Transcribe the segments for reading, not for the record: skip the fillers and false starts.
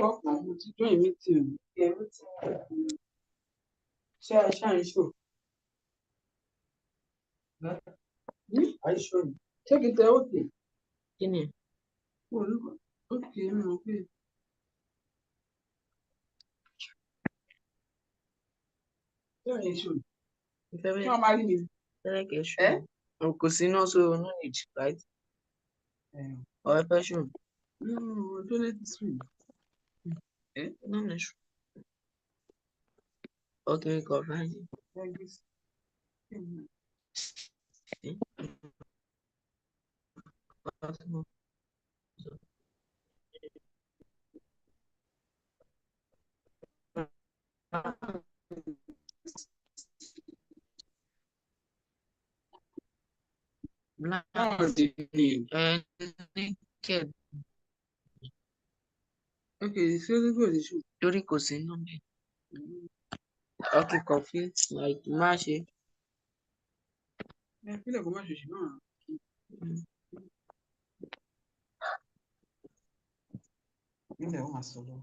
ọkàn mo ti join meeting ṣé àìṣó àìṣó ni ṣé kìí tẹ òkè Kí ni? òkè mi ò pé ṣé àìṣó ni Ìfẹ́ kí wọ́n máa rí mi. bẹ́ẹ̀ kẹ́ ṣù. Kò sí náà so no need, right? Ọ̀rẹ́ fẹ́ ṣù. Ọjọ́ létí sùn. No need. Okay, go find it. Okay, ṣé ó gbọ́dọ̀ lè ṣù? Torí kò sí náà bẹ́ẹ̀. Okay, coffee, like má ṣe. Kílẹ̀ kó má ṣe ṣì náà. Kílẹ̀ ó máa sọ lọ.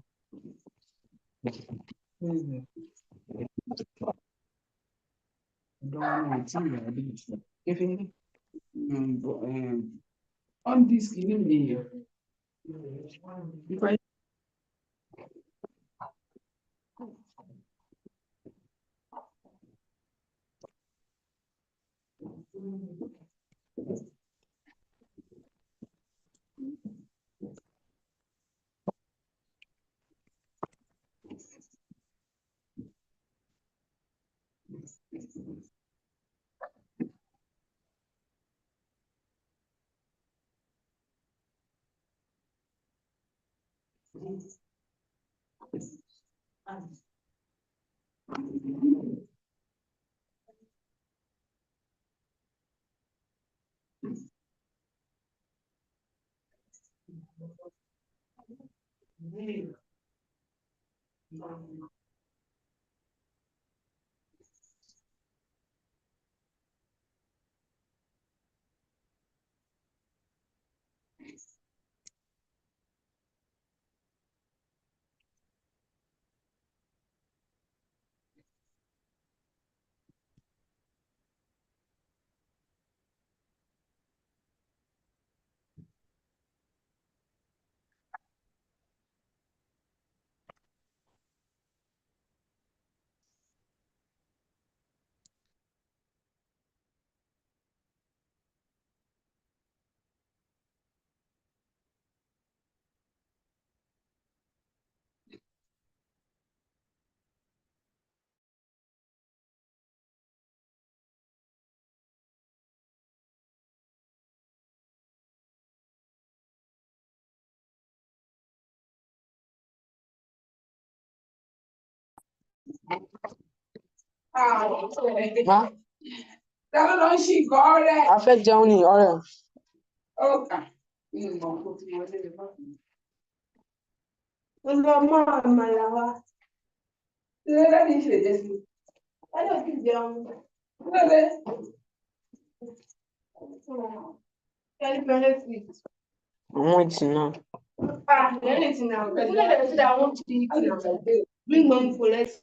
On this kìíní mi yẹ. Dáná lọ ń ṣì nǹkan ọ̀rẹ́. A fẹ́ jẹun ní ọ̀rẹ́. Ọkà. Ó lọ mọ́ àmàlà wa. Ṣé lẹ́ni ìṣèjẹ́ sí? Ẹ lọ sí jẹun. Lọ́lẹ̀. Celebrate sweet. Àwọn ìtì náà. Anything now. I want to eat. Bring money for let's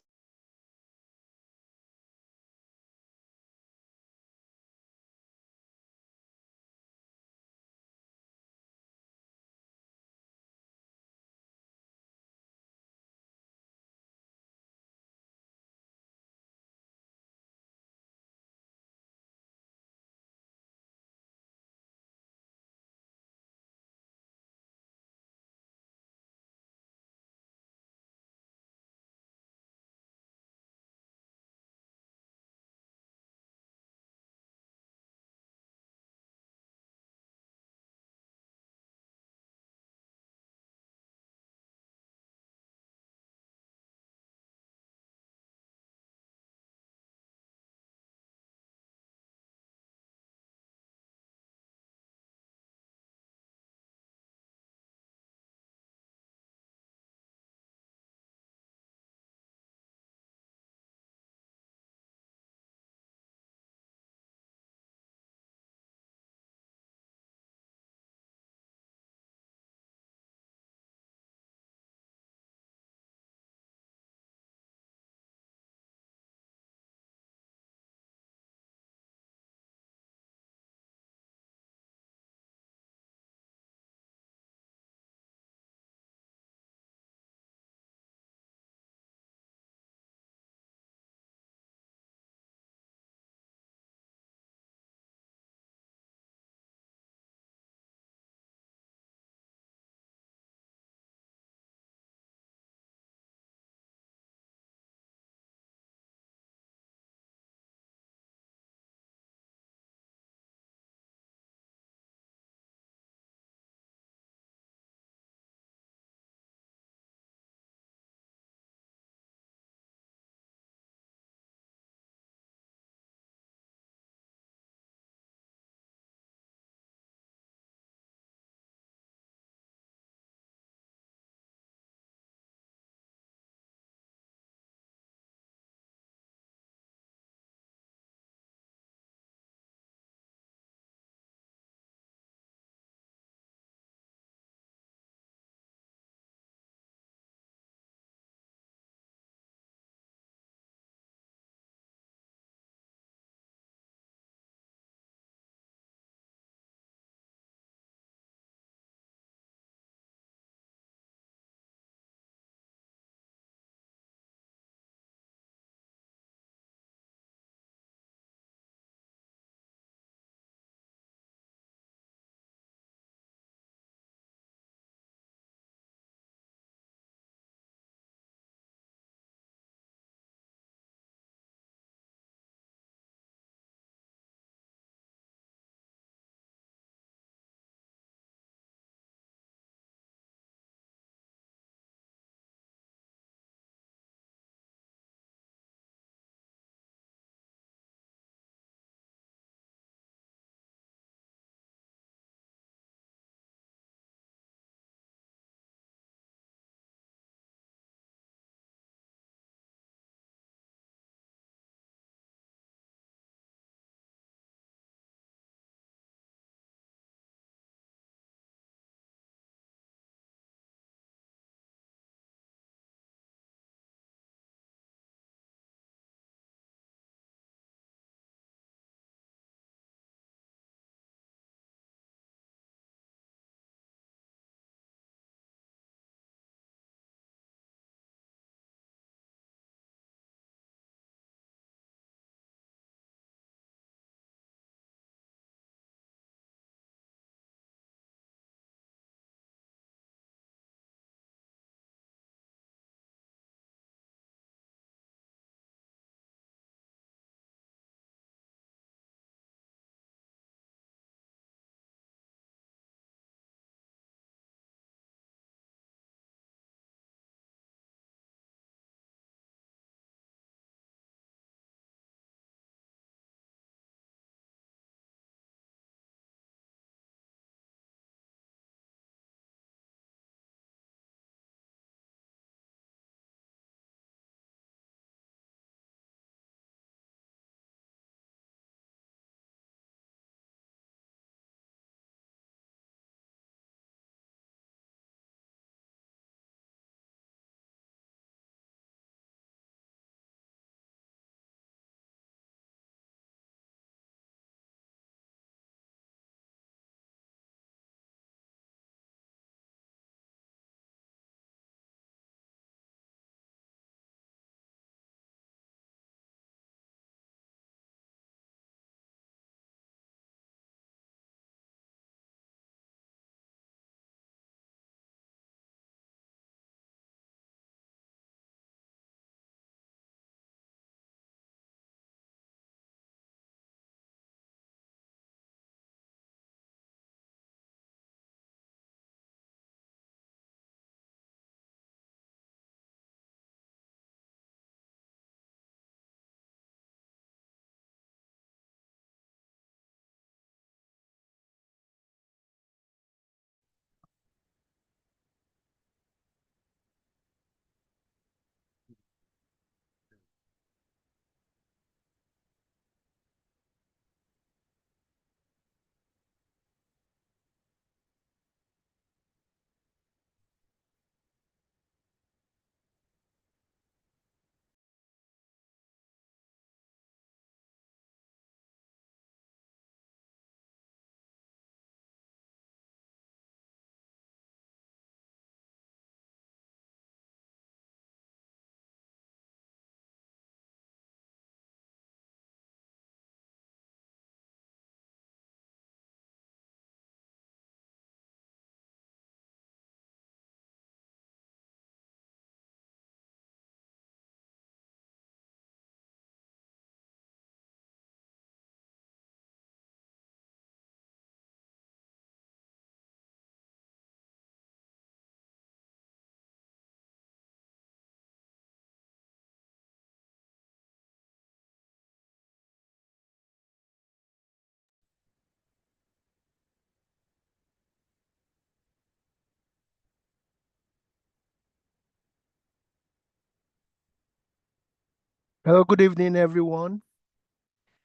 Hello, good evening, everyone.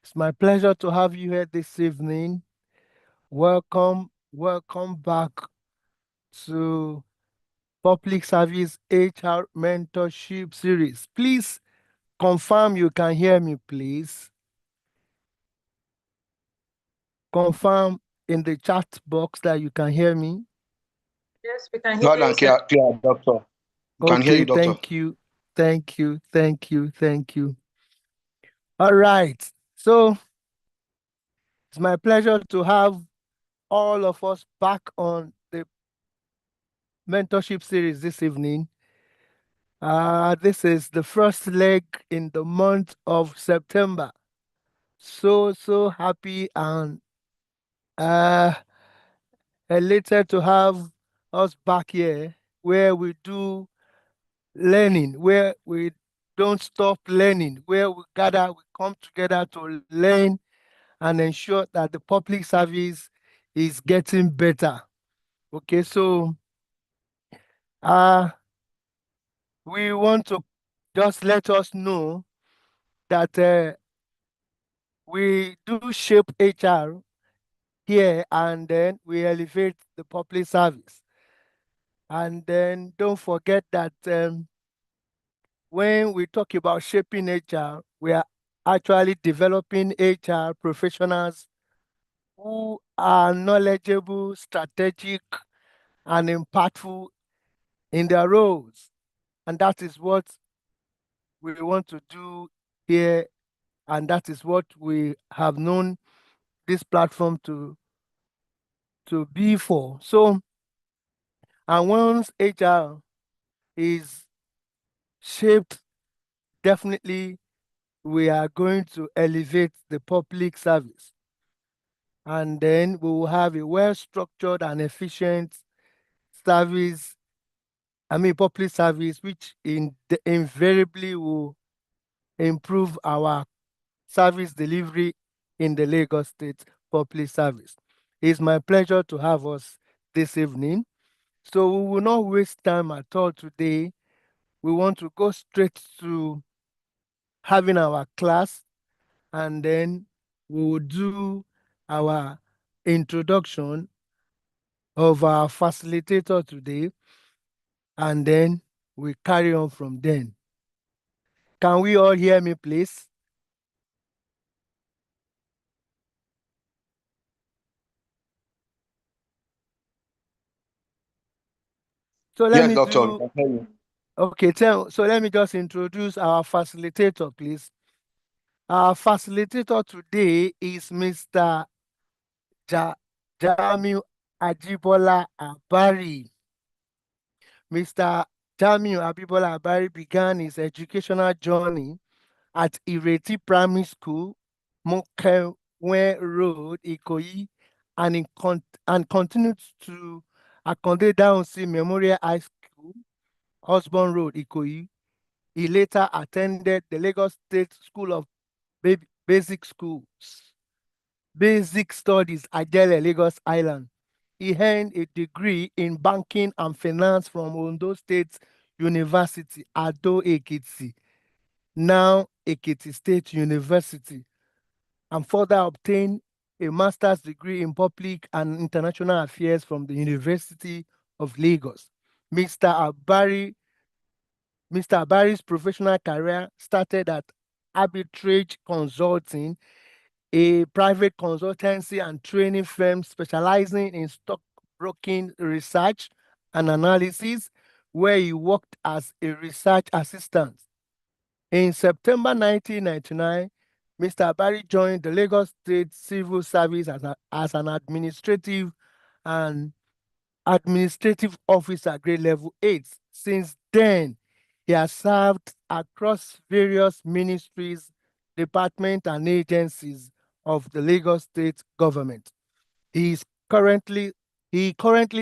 It's my pleasure to have you here this evening. Welcome back to Public Service HR Mentorship Series. Please confirm you can hear me, please. Confirm in the chat box that you can hear me. Yes, we can hear Loud you, and sir. clear, doctor. We can hear Okay, you, doctor. thank you. Thank you. Thank you. Thank you. All right. So it's my pleasure to have all of us back on the mentorship series this evening. This is the first leg in the month of September. So happy and uh, elated to have us back here where we do learning, where we don't stop learning, where we gather, we come together to learn and ensure that the public service is getting better. Okay, so we want to just let us know that we do shape HR here and then we elevate the public service. And then don't forget that when we talk about shaping HR, we are actually developing HR professionals who are knowledgeable, strategic, and impactful in their roles. And that is what we want to do here. And that is what we have known this platform to be for. So, and once HR is shaped, definitely we are going to elevate the public service. And then we will have a well-structured and efficient service, public service, which invariably will improve our service delivery in the Lagos State Public Service. It's my pleasure to have us this evening. So we will not waste time at all today. We want to go straight to having our class, and then we will do our introduction of our facilitator today, and then we carry on from then. Can we all hear me, please? So let Yes, me doctor. We do, can hear you. okay, so let me just introduce our facilitator, please. Our facilitator today is Mr. Jamiu Ajibola Abari. Mr. Jamiu Ajibola Abari began his educational journey at Ireti Primary School, Mokewe Road, Ikoyi, and continued to Akonde Daunsi Memorial High School, Osborne Road, Ikoyi. He later attended the Lagos State School of Basic Schools, Basic Studies, Ajele, Lagos Island. He earned a degree in banking and finance from Ondo State University, Ado Ekiti, now Ekiti State University, and further obtained a master's degree in public and international affairs from the University of Lagos. Mr. Abari's professional career started at Arbitrage Consulting, a private consultancy and training firm specializing in stockbroking research and analysis, where he worked as a research assistant. In September 1999, Mr. Abari joined the Lagos State Civil Service as an administrative officer, grade level 8. Since then, he has served across various ministries, departments, and agencies of the Lagos State government. He currently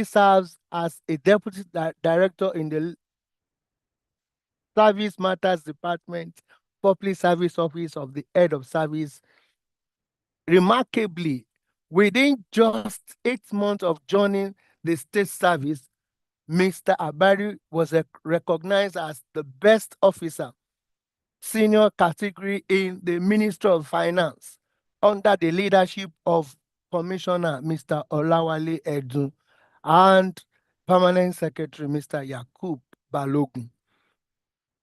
serves as a deputy director in the Service Matters Department, Public Service Office of the Head of Service. Remarkably, within just 8 months of joining the state service, Mr. Abari was recognized as the best officer senior category in the Ministry of Finance under the leadership of Commissioner Mr. Olawale Edun and Permanent Secretary Mr. Yakub Balogun.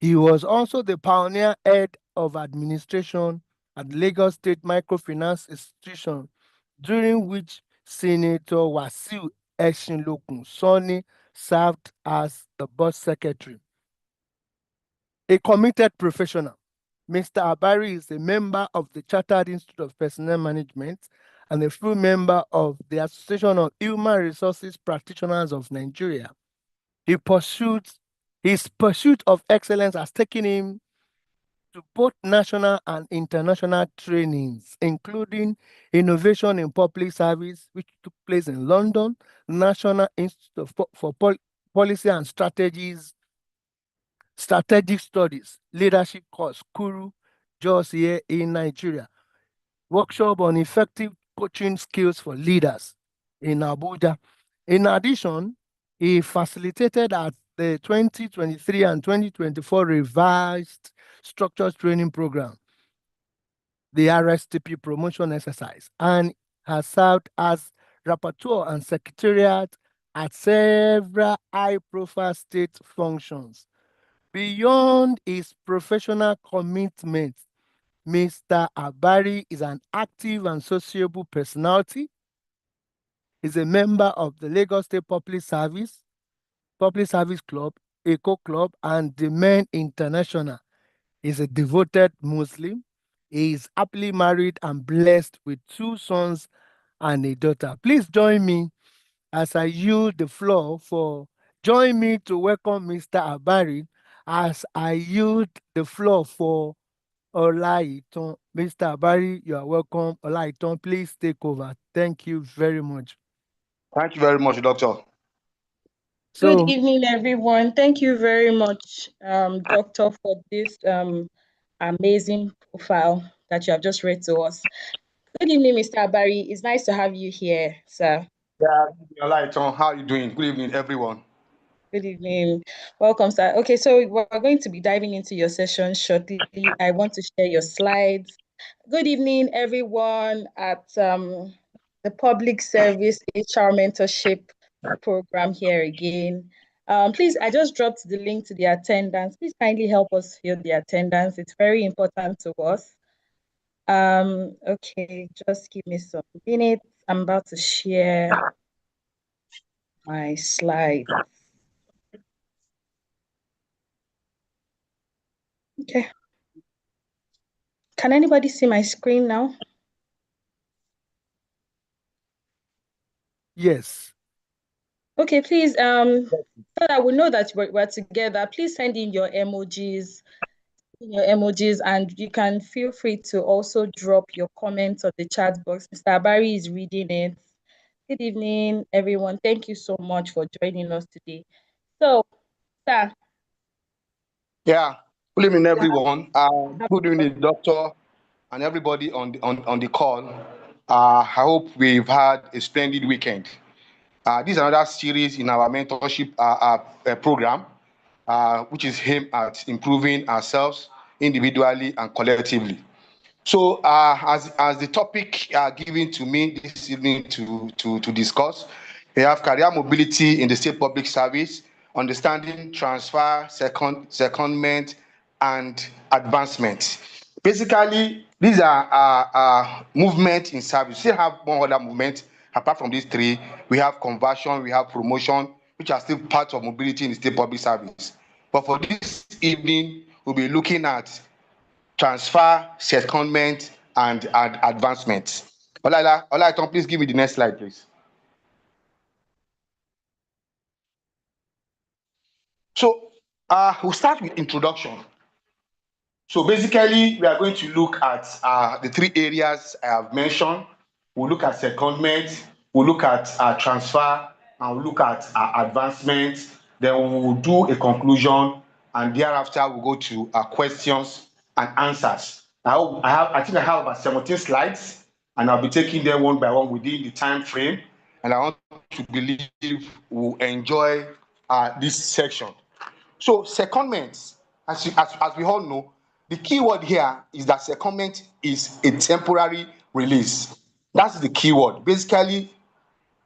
He was also the pioneer head of administration at Lagos State Microfinance Institution, during which Senator Wasiu Eshinlokun Sani served as the board secretary. A committed professional, Mr. Abari is a member of the Chartered Institute of Personnel Management and a full member of the Association of Human Resources Practitioners of Nigeria. His pursuit of excellence has taken him to both national and international trainings, including Innovation in Public Service, which took place in London, National Institute for Policy and Strategic Studies, Leadership Course, Kuru, just here in Nigeria. Workshop on effective coaching skills for leaders in Abuja. In addition, he facilitated at the 2023 and 2024 revised structured training program, the RSTP promotion exercise, and has served as rapporteur and secretariat at several high-profile state functions. Beyond his professional commitment, Mr. Abari is an active and sociable personality. He's a member of the Lagos State Public Service Club, Eco Club, and the Men International. He's a devoted Muslim. He is happily married and blessed with 2 sons and a daughter. Please join me as I yield the floor join me to welcome Mr. Abari as I yield the floor for Olaitan. Mr. Abari, you are welcome. Olaitan, please take over. Thank you very much. Thank you very much, Doctor. Good evening, everyone. Thank you very much, Doctor, for this amazing profile that you have just read to us. Good evening, Mr. Abari. It's nice to have you here, sir. Yeah, Olaitan, how are you doing? Good evening, everyone. Good evening. Welcome, sir. Okay, so we're going to be diving into your session shortly. I want to share your slides. Good evening, everyone at the Public Service HR Mentorship Program here again. Please, I just dropped the link to the attendance. Please kindly help us fill the attendance. It's very important to us. Okay, just give me some minutes. I'm about to share my slides. Okay. Can anybody see my screen now? Yes. Okay, please, so that we know that we're together, please send in your emojis, and you can feel free to also drop your comments on the chat box. Mr. Abari is reading it. Good evening, everyone. Thank you so much for joining us today. So, sir. Yeah, good evening, everyone. Good evening, Doctor, and everybody on the call. I hope we've had a splendid weekend. This is another series in our mentorship program, which is aimed at improving ourselves individually and collectively. So, as the topic given to me this evening to discuss, we have career mobility in the state public service, understanding transfer, secondment, and advancement. Basically, these are movement in service. We still have one other movement apart from these 3. We have conversion, we have promotion, which are still part of mobility in the state public service. But for this evening, we'll be looking at transfer, secondment, and advancement. Olaitan, please give me the next slide, please. So we'll start with introduction. So basically, we are going to look at the 3 areas I have mentioned. We'll look at secondment, we'll look at transfer, and we'll look at advancement. Then we will do a conclusion, and thereafter we'll go to questions and answers. I think I have about 17 slides, and I'll be taking them one by one within the time frame. And I want to believe we'll enjoy this section. So secondment, as we all know, the key word here is that secondment is a temporary release. That's the key word. Basically,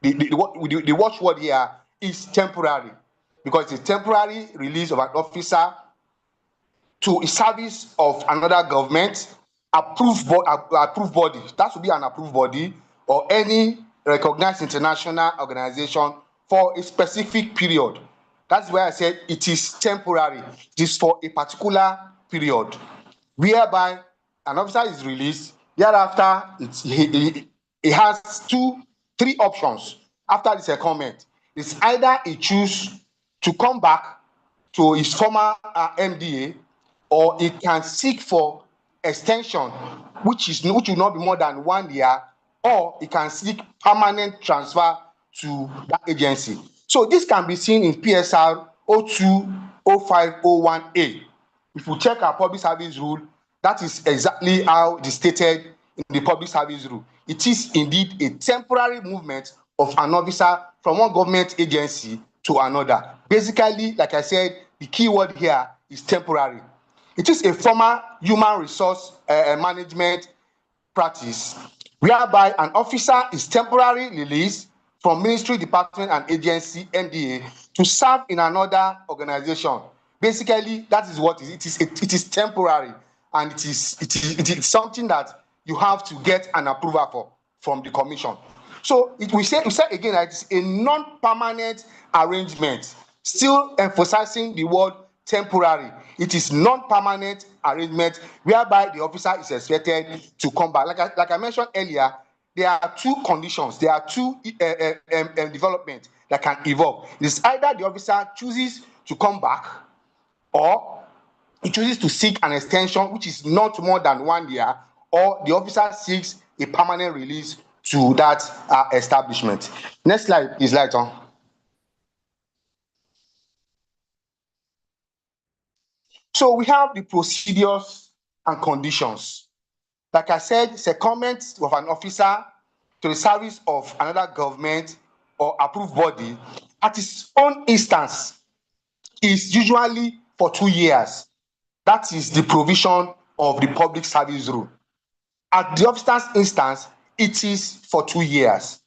the watchword here is temporary, because it's a temporary release of an officer to a service of another government approved body. That should be an approved body or any recognized international organization for a specific period. That's why I said it is temporary. It is for a particular period, whereby an officer is released. Thereafter, he has three options after the secondment. It's either he choose to come back to his former MDA, or he can seek for extension, which will not be more than 1 year, or he can seek permanent transfer to that agency. So this can be seen in PSR 020501A. If we check our public service rule, that is exactly how it is stated in the public service rule. It is indeed a temporary movement of an officer from one government agency to another. Basically, like I said, the key word here is temporary. It is a former human resource management practice whereby an officer is temporarily released from ministry, department, and agency MDA to serve in another organization. Basically, that is what it is. It is temporary, and it is something that you have to get an approval for from the commission. So we say again that it's a non-permanent arrangement, still emphasizing the word temporary. It is non-permanent arrangement whereby the officer is expected to come back. Like I mentioned earlier, there are two conditions. There are two developments that can evolve. It's either the officer chooses to come back, or he chooses to seek an extension which is not more than 1 year, or the officer seeks a permanent release to that establishment. Next slide is light on. So we have the procedures and conditions. Like I said, secondment of an officer to the service of another government or approved body at its own instance is usually for 2 years. That is the provision of the public service rule. At the officer's instance, it is for 2 years.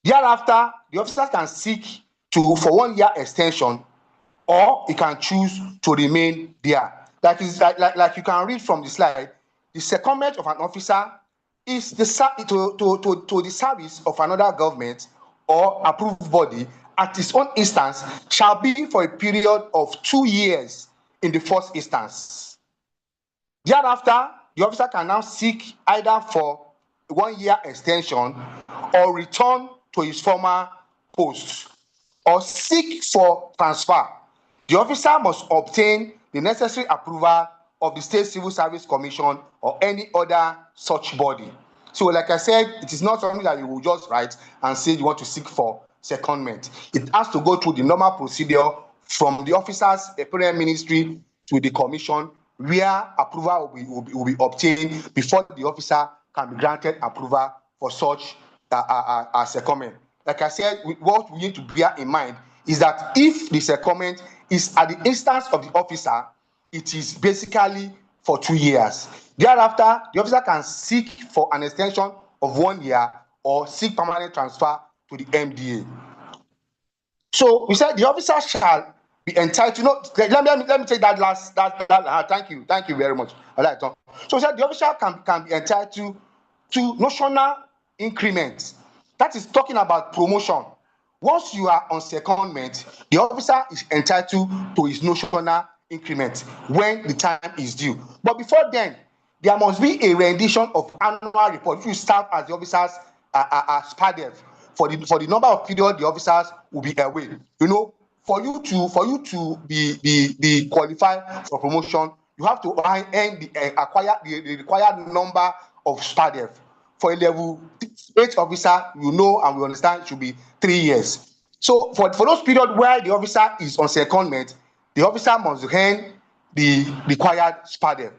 Thereafter, the officer can seek for 1 year extension, or he can choose to remain there. Like you can read from the slide, the secondment of an officer is to the service of another government or approved body at its own instance shall be for a period of 2 years in the first instance. Thereafter, the officer can now seek either for 1 year extension or return to his former post or seek for transfer. The officer must obtain the necessary approval of the State Civil Service Commission or any other such body. So, like I said, it is not something that you will just write and say you want to seek for secondment. It has to go through the normal procedure from the officer's parent ministry to the commission, where approval will be obtained before the officer can be granted approval for such a secondment. Like I said, what we need to bear in mind is that if the secondment is at the instance of the officer, it is basically for 2 years. Thereafter, the officer can seek for an extension of 1 year or seek permanent transfer to the MDA. So we said the officer shall be entitled. No, let me take that last. Thank you very much. All right. So we said the officer can be entitled to notional increments. That is talking about promotion. Once you are on secondment, the officer is entitled to his notional increment when the time is due. But before then, there must be a rendition of annual report. If you serve as the officer's SPADEV for the number of period the officers will be away. You know, for you to be qualified for promotion, you have to acquire the required number of SPADEV. For a level 8 officer, you know and we understand it should be 3 years. So for those periods where the officer is on secondment, the officer must earn the required SPADEV.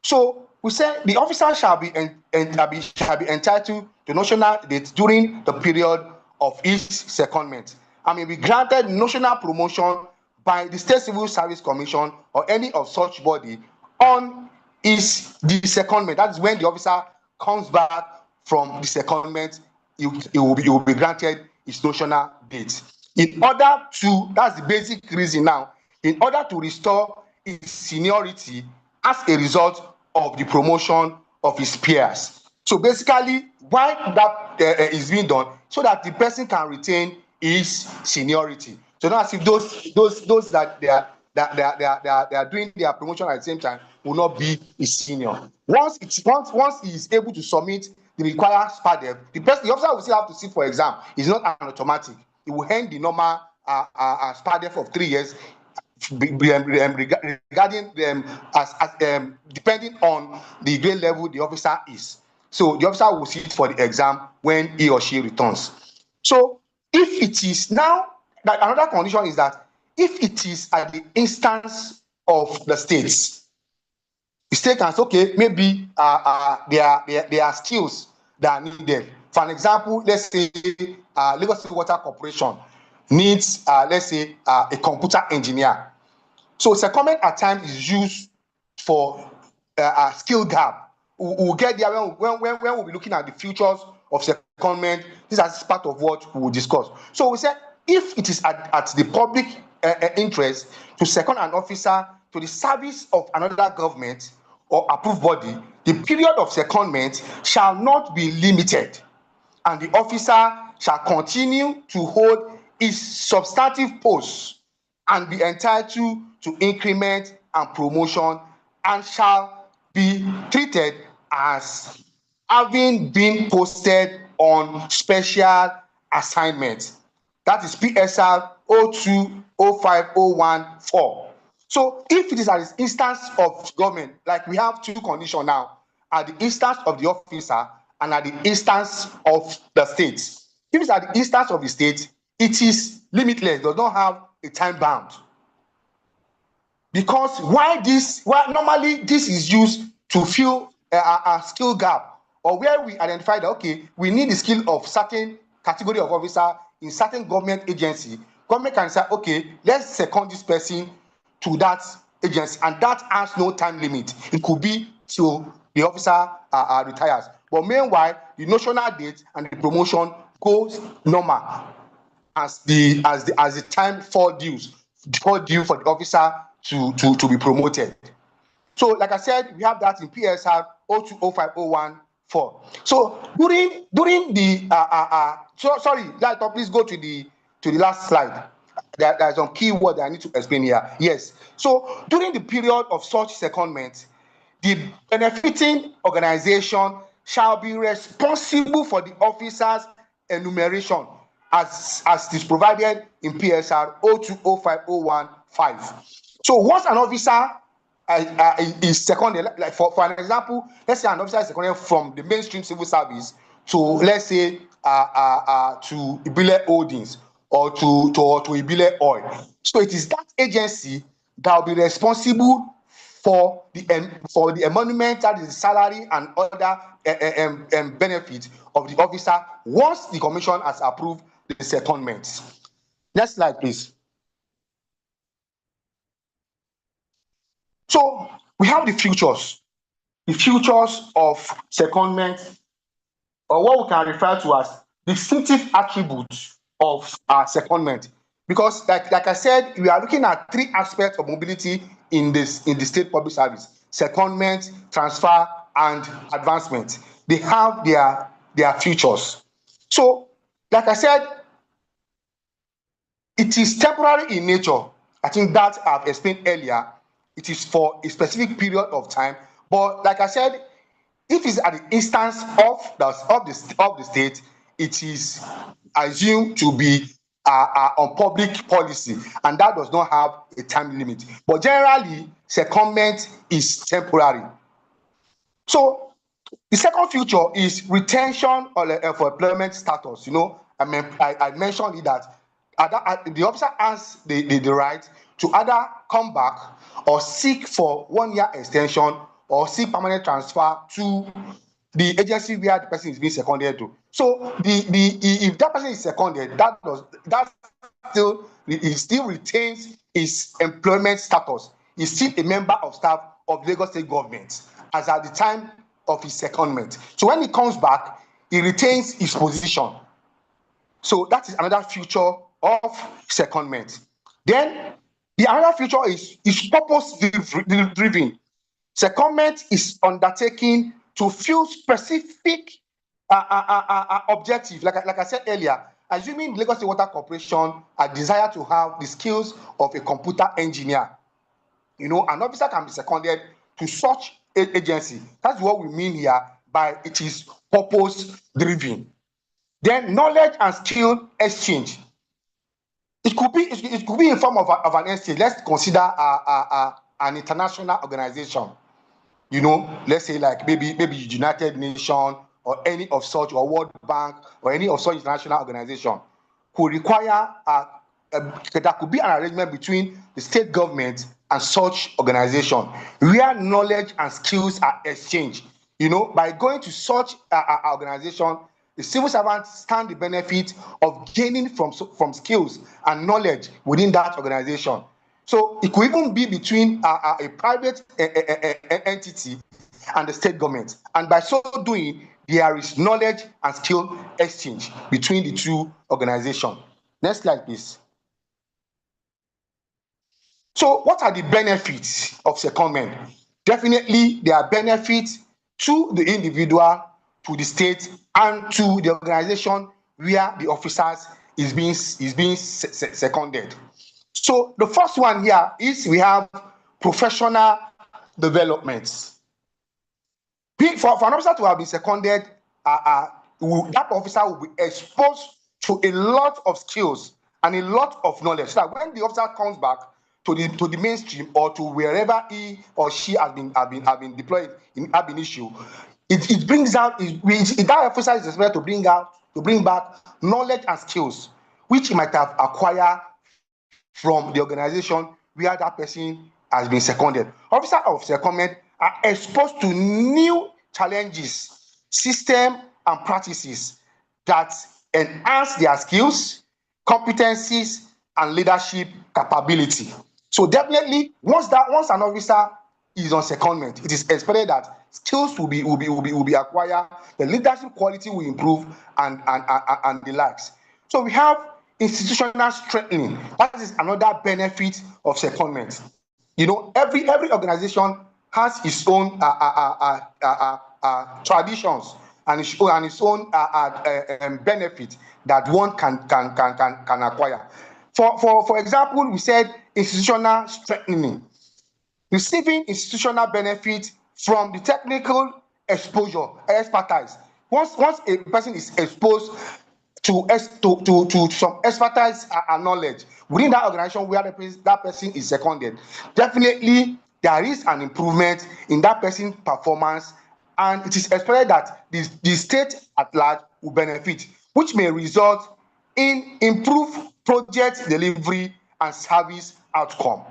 So we say the officer shall be entitled to notional dates during the period of each secondment and may be granted notional promotion by the State Civil Service Commission or any of such body on is the secondment. That's when the officer comes back from the secondment, it will be granted its notional date. In order to, that's the basic reason now, in order to restore its seniority as a result of the promotion of his peers. So basically, why that is being done, so that the person can retain his seniority. So not as if those that they are doing their promotion at the same time will not be his senior. Once he is able to submit the required SPADEF, the officer will still have to sit for exam. It's not an automatic. It will end the normal SPADEF of 3 years. Regarding them as depending on the grade level the officer is. So the officer will sit for the exam when he or she returns. So if it is now, that another condition is that if it is at the instance of the states, the state can say, okay, maybe there are skills that are needed. For an example, let's say Lagos State Water Corporation needs, let's say, a computer engineer. So secondment at times is used for a skill gap. We'll get there when we'll be looking at the futures of secondment. This is part of what we will discuss. So we said, if it is at the public interest to second an officer to the service of another government or approved body, the period of secondment shall not be limited, and the officer shall continue to hold his substantive posts and be entitled to increment and promotion, and shall be treated as having been posted on special assignment. That is PSR 02-05-01-4. So if it is at the instance of government, like we have two conditions now, at the instance of the officer and at the instance of the state. If it's at the instance of the state, it is limitless, does not have a time bound. Because why normally this is used to fill a skill gap, or where we identify that, okay, we need the skill of certain category of officer in certain government agency. Government can say, okay, let's second this person to that agency, and that has no time limit. It could be till the officer retires. But meanwhile, the notional date and the promotion goes normal as the time fall due for the officer to be promoted. So, like I said, we have that in PSR 02-05-01-4. So during the please go to the last slide. There's some key word that I need to explain here. Yes. So during the period of such secondment, the benefiting organization shall be responsible for the officer's enumeration as is provided in PSR 02-05-01-5. So once an officer is seconded, like for an example, let's say an officer is seconded from the mainstream civil service to, let's say, to Ibile Holdings or to Ibile Oil. So it is that agency that will be responsible for the emolument, that is the salary and other benefits of the officer once the commission has approved the secondment. Next slide, please. So we have the futures of secondment, or what we can refer to as distinctive attributes of secondment. Because like I said, we are looking at three aspects of mobility in the state public service: secondment, transfer, and advancement. They have their features. So, like I said, it is temporary in nature. I think that I've explained earlier. It is for a specific period of time. But like I said, if it's at the instance of the state, it is assumed to be on public policy, and that does not have a time limit. But generally, secondment is temporary. So the second feature is retention for employment status. You know, I mentioned it that the officer has the right to either come back or seek for 1 year extension or seek permanent transfer to the agency where the person is being seconded to. So if that person is seconded, he still retains his employment status. He's still a member of staff of Lagos State government as at the time of his secondment. So when he comes back, he retains his position. So that is another feature of secondment. Then the another feature is purpose driven. Secondment is undertaken to fill specific objective. Like I said earlier, assuming Lagos State Water Corporation a desire to have the skills of a computer engineer, an officer can be seconded to such agency. That's what we mean here by it is purpose driven. Then knowledge and skill exchange. It could be in form of an exchange. Let's consider an international organization. Let's say like maybe United Nations or any of such, or World Bank or any of such international organization could require there could be an arrangement between the state government and such organization where knowledge and skills are exchanged. By going to such organization, the civil servants stand the benefit of gaining from skills and knowledge within that organization. So it could even be between a private entity and the state government. And by so doing, there is knowledge and skill exchange between the two organizations. Next slide, please. So what are the benefits of secondment? Definitely, there are benefits to the individual, to the state, and to the organization where the officers is being seconded. So the first one here is we have professional developments. For an officer to have been seconded, that officer will be exposed to a lot of skills and a lot of knowledge, so that when the officer comes back to the mainstream or to wherever he or she has been deployed in ab initio, it brings out that officer is expected to bring back knowledge and skills which he might have acquired from the organization where that person has been seconded. Officers of secondment are exposed to new challenges, systems, and practices that enhance their skills, competencies, and leadership capability. So definitely, once an officer is on secondment, it is expected that skills will be acquired, the leadership quality will improve, and the likes. So we have institutional strengthening. That is another benefit of secondment. Every organization has its own traditions and its own benefit that one can acquire. For example, we said institutional strengthening, receiving institutional benefit from the technical expertise. Once a person is exposed to some expertise and knowledge within that organization where that person is seconded, definitely there is an improvement in that person's performance, and it is expected that the state at large will benefit, which may result in improved project delivery and service outcome.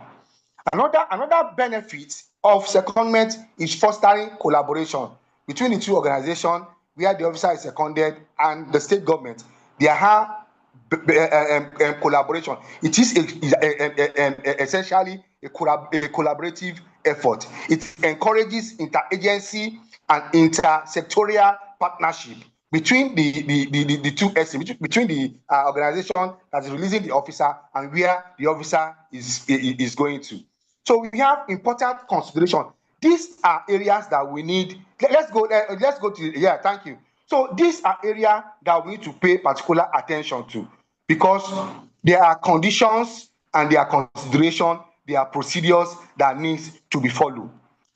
Another benefit of secondment is fostering collaboration between the two organizations where the officer is seconded and the state government. There are collaboration. It is essentially a collaborative effort. It encourages interagency and intersectorial partnership between the two estimates, between the organization that is releasing the officer and where the officer is going to. So we have important consideration. These are areas that we need. Let's go to thank you. So these are areas that we need to pay particular attention to, because there are conditions and there are consideration, there are procedures that needs to be followed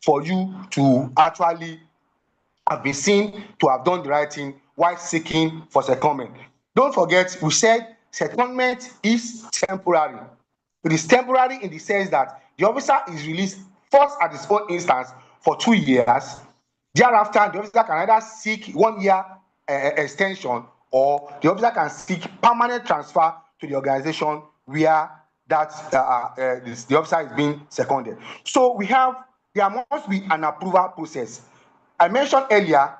for you to actually have been seen to have done the right thing while seeking for secondment. Don't forget, we said secondment is temporary. It is temporary in the sense that the officer is released first at his own instance for 2 years. Thereafter, the officer can either seek 1 year extension, or the officer can seek permanent transfer to the organization where the officer is being seconded. So there must be an approval process. I mentioned earlier,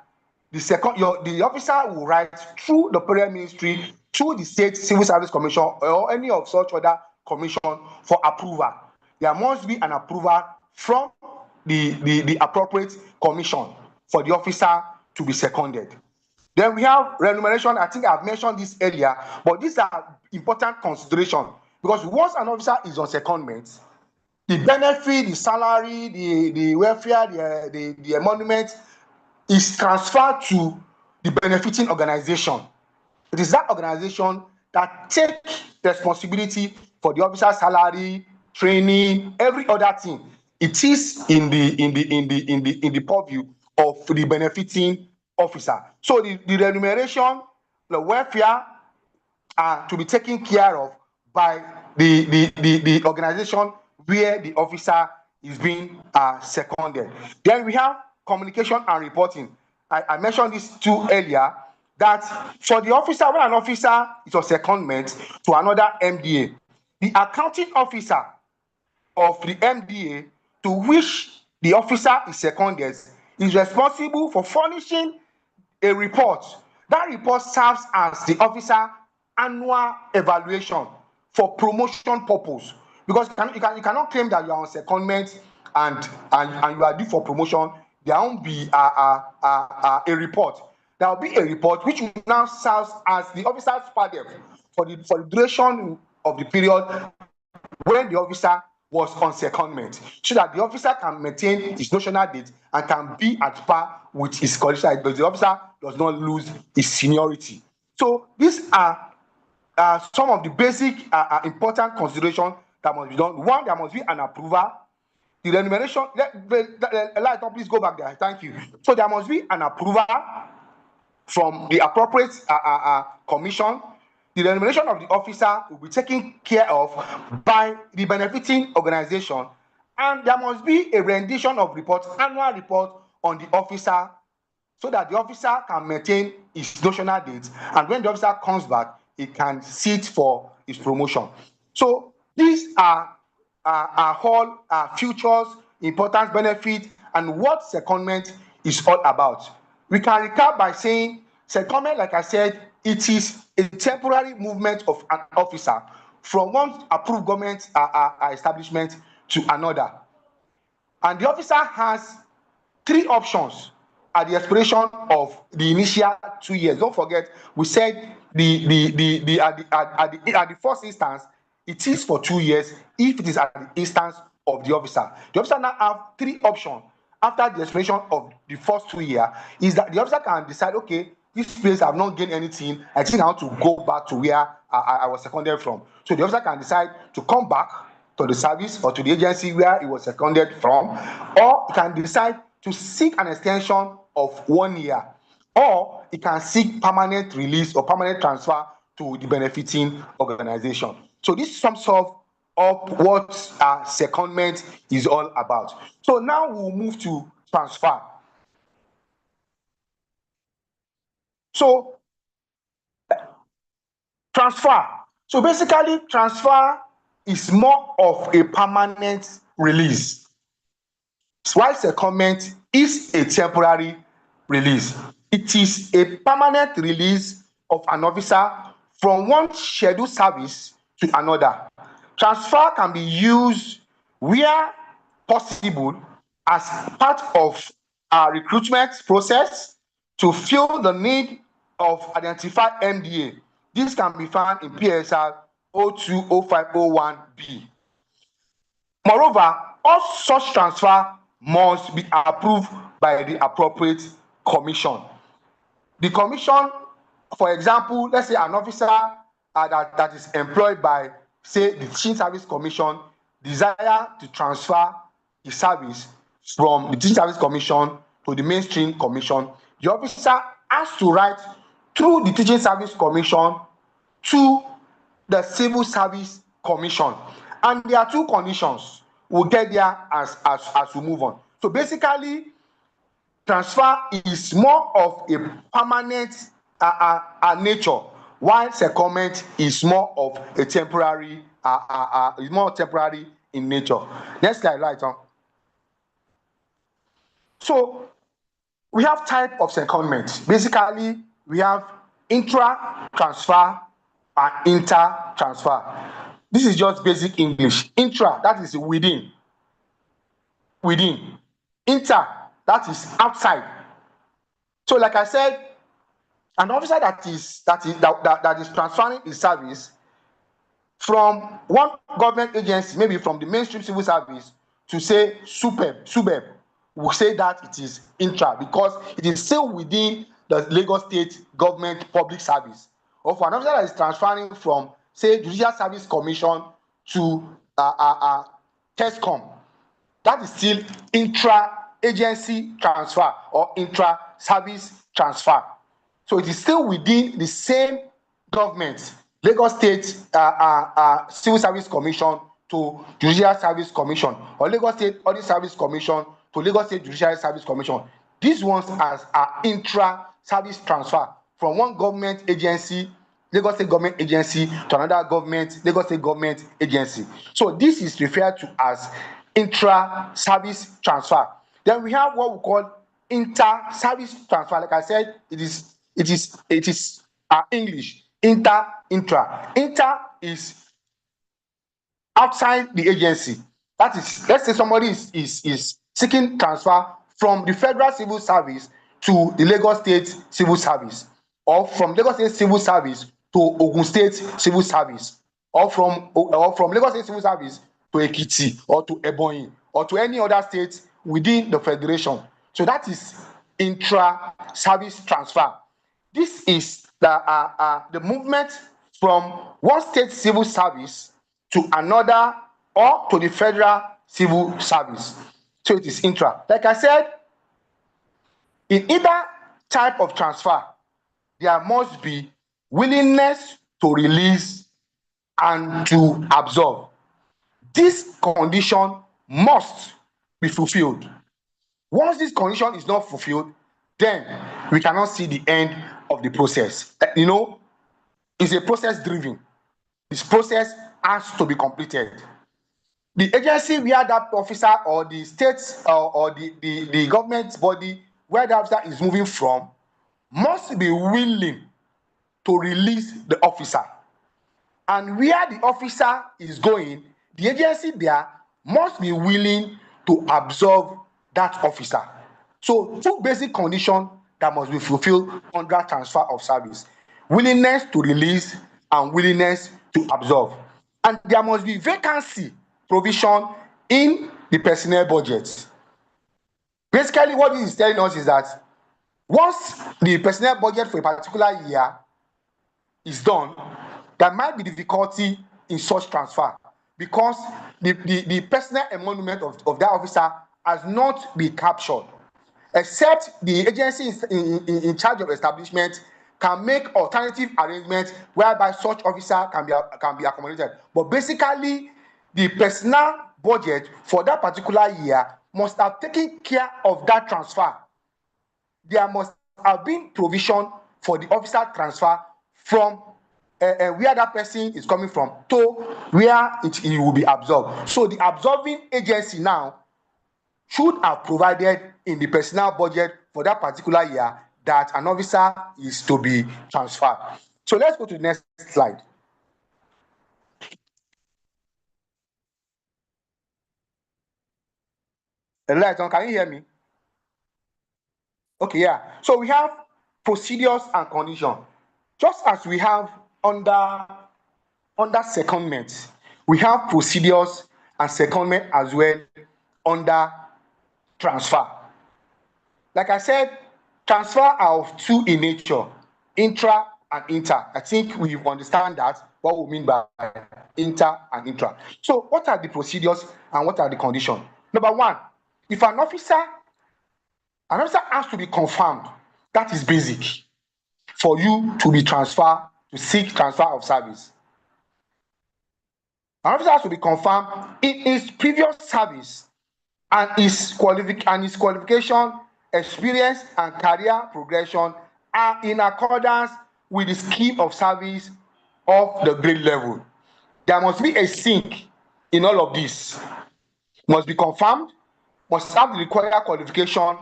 the officer will write through the Parent Ministry, through the State Civil Service Commission, or any of such other commission for approval. There must be an approval from the appropriate commission for the officer to be seconded. Then we have remuneration. I think I've mentioned this earlier, but these are important considerations because once an officer is on secondment, the benefit, the salary, the welfare, the emolument is transferred to the benefiting organization. It is that organization that takes responsibility for the officer's salary, training, every other thing. It is in the purview of the benefiting officer. So the remuneration, the welfare are to be taken care of by the organization where the officer is being seconded. Then we have communication and reporting. I mentioned these two earlier, that for the officer, when an officer is on secondment to another MDA, the accounting officer of the MDA to which the officer is seconded is responsible for furnishing a report. That report serves as the officer annual evaluation for promotion purpose, because you cannot claim that you are on secondment and you are due for promotion. There won't be a report. There will be a report which will now serve as the officer's padel for the duration of the period when the officer was on secondment, so that the officer can maintain his notional date and can be at par with his colleagues, but the officer does not lose his seniority. So these are some of the basic important considerations that must be done. One, there must be an approval. The remuneration, please go back there. Thank you. So there must be an approval from the appropriate commission. The remuneration of the officer will be taken care of by the benefiting organization, and there must be a rendition of report, annual report on the officer, so that the officer can maintain his notional date, and when the officer comes back, he can sit for his promotion. So these are all futures, important benefits, and what secondment is all about. We can recap by saying secondment, like I said, it is a temporary movement of an officer from one approved government establishment to another. And the officer has three options at the expiration of the initial 2 years. Don't forget, we said at the first instance, it is for 2 years if it is at the instance of the officer. The officer now have three options after the expiration of the first 2 years. Is that the officer can decide, okay, this place I've not gained anything, I think I want to go back to where I was seconded from. So the officer can decide to come back to the service or to the agency where he was seconded from, or he can decide to seek an extension of 1 year, or he can seek permanent release or permanent transfer to the benefiting organization. So this sums up what secondment is all about. So now we'll move to transfer. So transfer. So basically, transfer is more of a permanent release, while secondment is a temporary release. It is a permanent release of an officer from one scheduled service to another. Transfer can be used where possible as part of a recruitment process to fill the need of identified MDA. This can be found in PSR 020501B. Moreover, all such transfer must be approved by the appropriate commission. The commission, for example, let's say an officer that is employed by, say, the Teaching Service Commission, desire to transfer his service from the Teaching Service Commission to the Mainstream Commission, the officer has to write through the Teaching Service Commission to the Civil Service Commission. And there are two conditions. We'll get there as we move on. So basically, transfer is more of a permanent nature, while secondment is more of a temporary, is more temporary in nature. Next slide, right on. So we have type of secondment. Basically, we have intra-transfer and inter-transfer. This is just basic English. Intra, that is within. Inter, that is outside. So, like I said, an officer that is transferring his service from one government agency, maybe from the mainstream civil service, to say SUBEB, will say that it is intra because it is still within the Lagos State government public service. Or for an officer that is transferring from, say, Judicial Service Commission to TESCOM, that is still intra-agency transfer or intra-service transfer. So it is still within the same government, Lagos State Civil Service Commission to Judicial Service Commission, or Lagos State Audit Service Commission to Lagos State Judicial Service Commission. These ones are intra-service transfer from one government agency, Lagos State government agency, to another government, Lagos State government agency. So this is referred to as intra-service transfer. Then we have what we call inter-service transfer. Like I said, it is English. Intra. Inter is outside the agency. That is, let's say somebody is seeking transfer from the Federal Civil Service to the Lagos State Civil Service, or from Lagos State Civil Service to Ogun State Civil Service, or from Lagos State Civil Service to Ekiti or to Ebonyi or to any other state within the federation. So that is intra-service transfer. This is the movement from one state civil service to another or to the Federal Civil Service. So it is intra. Like I said, in either type of transfer, there must be willingness to release and to absorb. This condition must be fulfilled. Once this condition is not fulfilled, then we cannot see the end of the process. You know, it's a process driven. This process has to be completed. The agency where that officer or the state or the government body where the officer is moving from must be willing to release the officer. And where the officer is going, the agency there must be willing to absorb that officer. So two basic conditions that must be fulfilled under transfer of service: willingness to release and willingness to absorb. And there must be vacancy provision in the personnel budget. Basically, what this is telling us is that once the personnel budget for a particular year is done, there might be difficulty in such transfer because the personnel emolument of that officer has not been captured, except the agency in charge of establishment can make alternative arrangements whereby such officer can be accommodated. But basically, the personnel budget for that particular year must have taken care of that transfer. There must have been provision for the officer transfer from where that person is coming from to where it will be absorbed. So the absorbing agency now should have provided in the personnel budget for that particular year that an officer is to be transferred. So let's go to the next slide. Can you hear me? Okay, yeah. So we have procedures and conditions. Just as we have under secondment, we have procedures and secondment as well under transfer. Like I said, transfer are of two in nature, intra and inter. I think we understand that, what we mean by inter and intra. So what are the procedures and what are the conditions? Number one, if an officer has to be confirmed, that is basic for you to be transferred, to seek transfer of service. An officer has to be confirmed in his previous service and his qualification, experience, and career progression are in accordance with the scheme of service of the grade level. There must be a sync in all of this. Must be confirmed, must have the required qualification,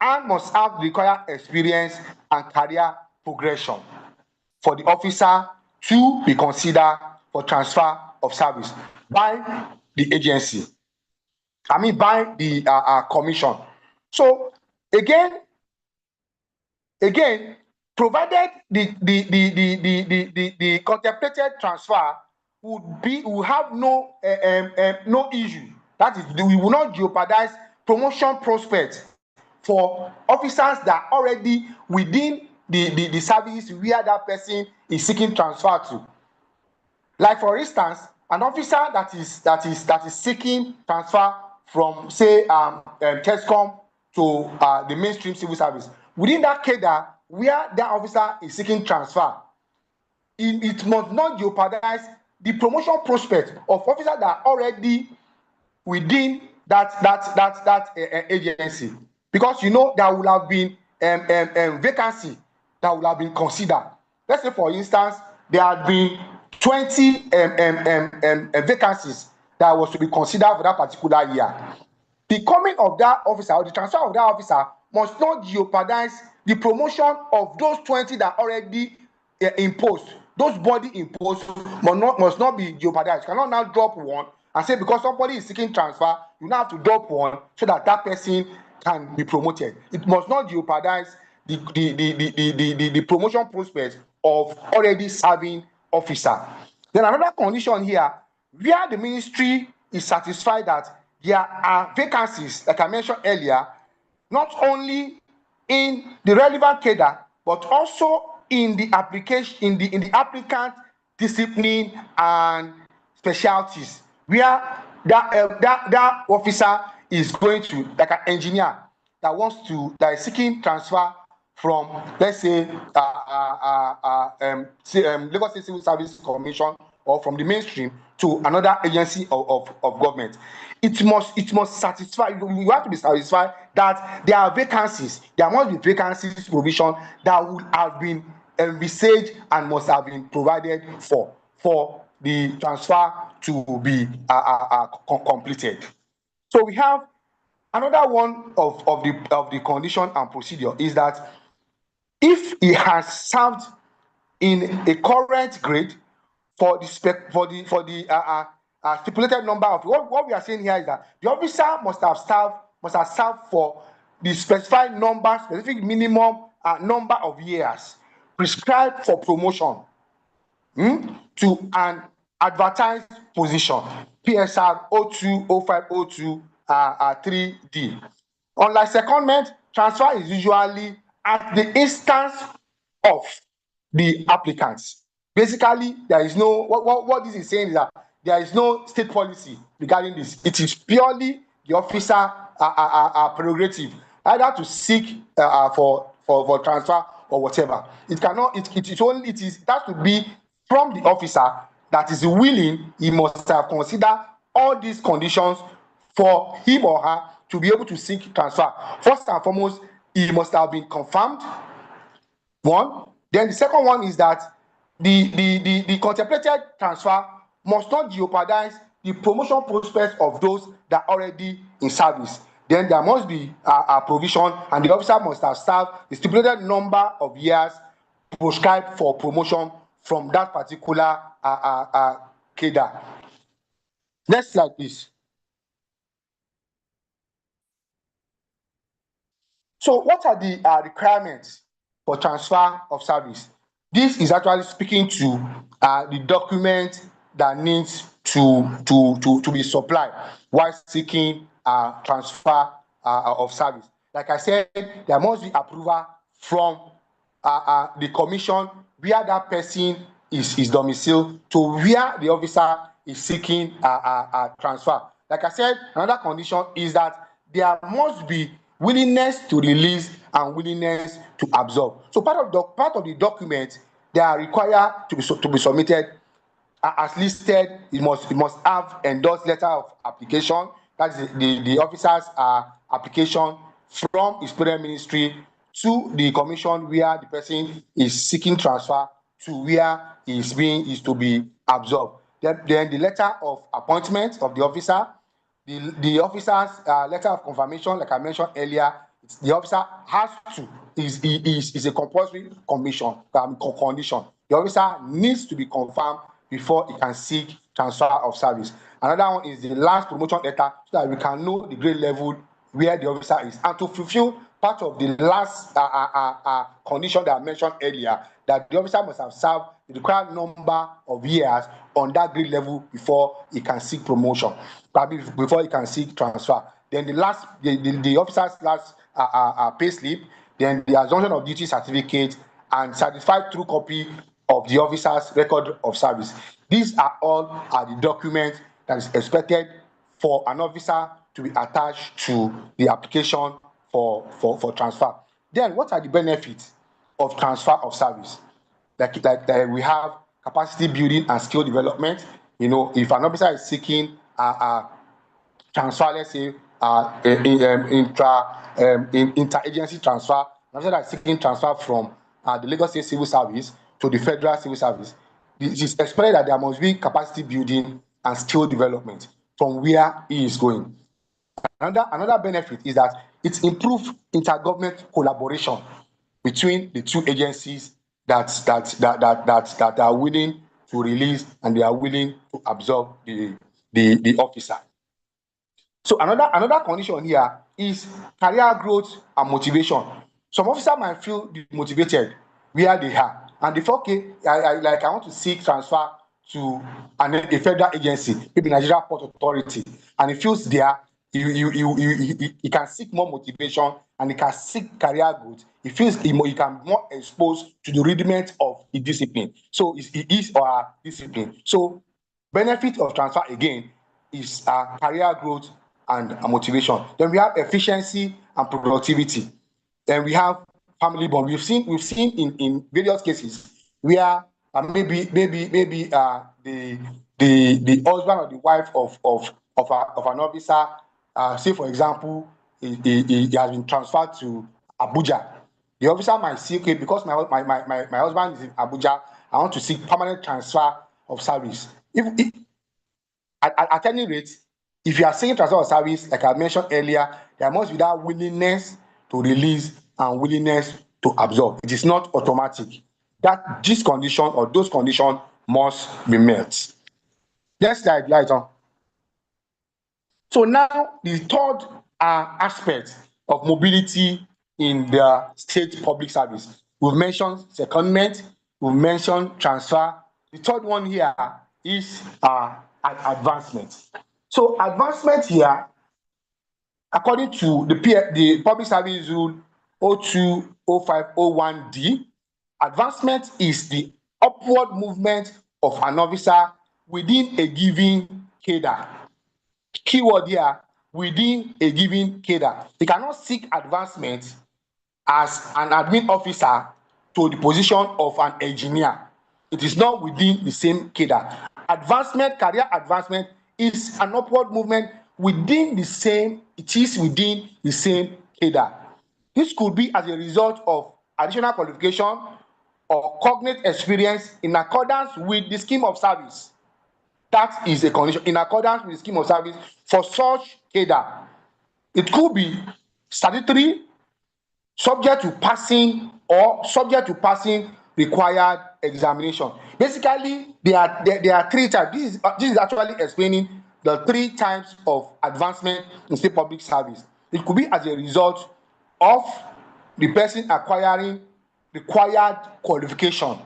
and must have the required experience and career progression for the officer to be considered for transfer of service by the agency. By the commission. So again, provided the contemplated transfer will have no issue. That is, we will not jeopardize promotion prospects for officers that are already within the service where that person is seeking transfer to. Like for instance, an officer that is seeking transfer from say TESCOM to the mainstream civil service, within that cadre where that officer is seeking transfer, it must not jeopardize the promotion prospect of officers that are already within that agency, because you know there will have been vacancy that will have been considered. Let's say for instance there had been 20 vacancies that was to be considered for that particular year. The coming of that officer or the transfer of that officer must not jeopardize the promotion of those 20 that already imposed. Those body imposed must not be jeopardized. You cannot now drop one and say because somebody is seeking transfer, you now have to drop one so that that person can be promoted. It must not jeopardize the promotion prospects of already serving officer. Then another condition here, where the ministry is satisfied that there are vacancies, like I mentioned earlier, not only in the relevant cadre, but also in the application, in the applicant discipline and specialties, where that officer is going to, like an engineer that is seeking transfer from, let's say, Lagos State Civil Service Commission or from the mainstream to another agency of government. It must satisfy, you have to be satisfied that there are vacancies, there must be vacancies provision that would have been envisaged and must have been provided for the transfer to be completed. So we have another one of the condition and procedure is that if he has served in a current grade for the stipulated number of, what we are saying here is that the officer must have served for the specific minimum number of years prescribed for promotion to an advertised position, PSR 020502 3D. Unlike secondment, transfer is usually at the instance of the applicants. Basically, there is no, what this is saying is that there is no state policy regarding this. It is purely the officer prerogative, either to seek for transfer or whatever. It cannot, it has to be from the officer that is willing. He must have considered all these conditions for him or her to be able to seek transfer. First and foremost, he must have been confirmed. One. Then the second one is that the contemplated transfer must not jeopardize the promotion prospects of those that are already in service. Then there must be a provision, and the officer must have served the stipulated number of years prescribed for promotion from that particular cadre. Next slide, please. So what are the requirements for transfer of service? This is actually speaking to the document that needs to be supplied while seeking transfer of service. Like I said, there must be approval from the commission where that person is domiciled to where the officer is seeking transfer. Like I said, another condition is that there must be willingness to release and willingness to absorb. So part of the document they are required to be submitted as listed. It must have endorsed letter of application. That's the officer's application from his parent ministry to the commission where the person is seeking transfer to where he is to be absorbed. Then the letter of appointment of the officer, the officer's letter of confirmation, like I mentioned earlier. The officer has to is a compulsory condition. The officer needs to be confirmed before he can seek transfer of service. Another one is the last promotion letter, so that we can know the grade level where the officer is, and to fulfill part of the last condition that I mentioned earlier, that the officer must have served the required number of years on that grade level before he can seek promotion, probably before he can seek transfer. Then the officer's last pay slip, then the assumption of duty certificate, and certified true copy of the officer's record of service. These are the documents that is expected for an officer to be attached to the application for transfer. Then what are the benefits of transfer of service? Like we have capacity building and skill development. You know, if an officer is seeking transfer, let's say interagency transfer, an officer that is seeking transfer from the Lagos State Civil Service to the Federal Civil Service, it is expected that there must be capacity building and skill development from where he is going. Another benefit is that it improves intergovernment collaboration between the two agencies that are willing to release and they are willing to absorb the officer. So another condition here is career growth and motivation. Some officers might feel motivated where they are, and they feel, okay, I want to seek transfer to a federal agency, maybe Nigeria Port Authority, and he feels there he can seek more motivation and he can seek career growth. He feels he can be more exposed to the rudiment of the discipline. So he is or discipline. So benefit of transfer again is career growth and motivation. Then we have efficiency and productivity. Then we have family bond. We've seen in various cases where maybe the husband or the wife of an officer, say for example, he has been transferred to Abuja. The officer might say, okay, because my husband is in Abuja, I want to seek permanent transfer of service. At any rate, if you are seeking transfer of service, like I mentioned earlier, there must be that willingness to release and willingness to absorb. It is not automatic. That this condition or those conditions must be met. Next slide, light on. So now the third aspect of mobility in the state public service. We've mentioned secondment, we've mentioned transfer. The third one here is advancement. So advancement here, according to the Public Service Rule 020501D, advancement is the upward movement of an officer within a given cadre. Keyword here, within a given cadre. He cannot seek advancement as an admin officer to the position of an engineer. It is not within the same cadre. Advancement, career advancement, is an upward movement within the same cadre. This could be as a result of additional qualification or cognate experience in accordance with the scheme of service. That is a condition in accordance with the scheme of service for such cadre. It could be statutory, subject to passing required examination. Basically, there are three types. This is actually explaining the three types of advancement in state public service. It could be as a result of the person acquiring required qualification,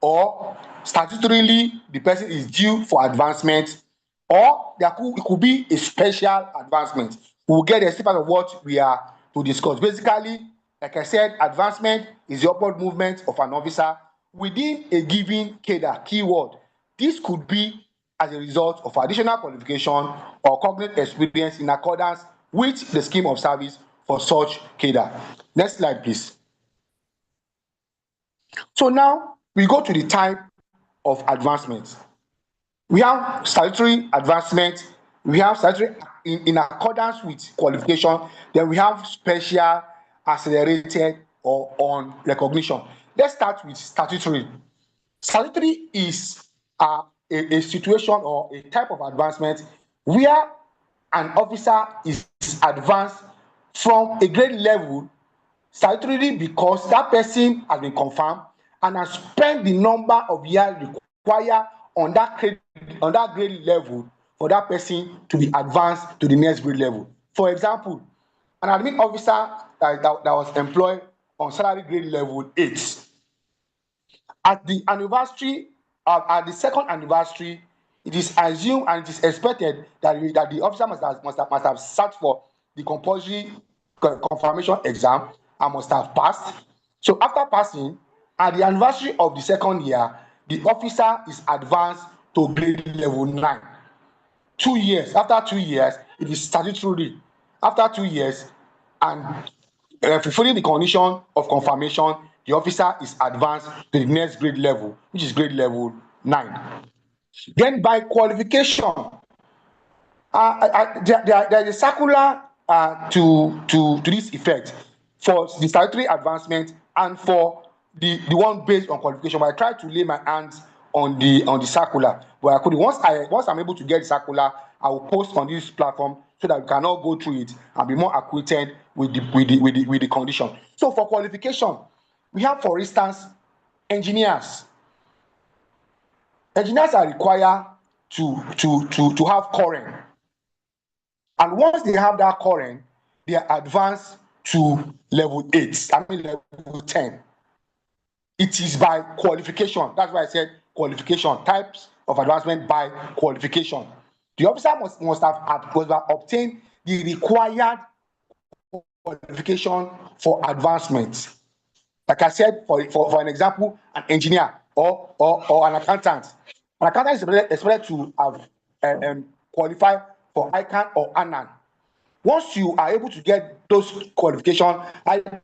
or statutorily the person is due for advancement, or it could be a special advancement. We will get the part of what we are to discuss. Basically, like I said, advancement is the upward movement of an officer within a given cadre. Keyword. This could be as a result of additional qualification or cognate experience in accordance with the scheme of service for such cadre. Next slide, please. So now we go to the type of advancement. We have statutory advancement, we have statutory in accordance with qualification, then we have special, accelerated, or on recognition. Let's start with statutory. Statutory is a situation or a type of advancement where an officer is advanced from a grade level statutorily because that person has been confirmed and has spent the number of years required on that grade level for that person to be advanced to the next grade level. For example, an admin officer that was employed on salary grade level 8, at the anniversary, at the second anniversary, it is assumed and it is expected that the officer must have sat for the compulsory confirmation exam and must have passed. So after passing, at the anniversary of the second year, the officer is advanced to grade level 9. 2 years, after 2 years, it is statutory. After 2 years, and fulfilling the condition of confirmation, the officer is advanced to the next grade level, which is grade level 9. Then by qualification, there is a circular to this effect for the statutory advancement and for the one based on qualification. But I tried to lay my hands on the circular, but I couldn't. Once I'm able to get the circular, I will post on this platform so that we can all go through it and be more acquainted with the condition. So for qualification, we have, for instance, engineers. Engineers are required to have current. And once they have that current, they are advanced to level 8, level 10. It is by qualification. That's why I said qualification, types of advancement by qualification. The officer must have obtained the required qualification for advancement. Like I said, for an example, an engineer or an accountant. An accountant is expected to have qualified for ICANN or ANAN. Once you are able to get those qualifications, either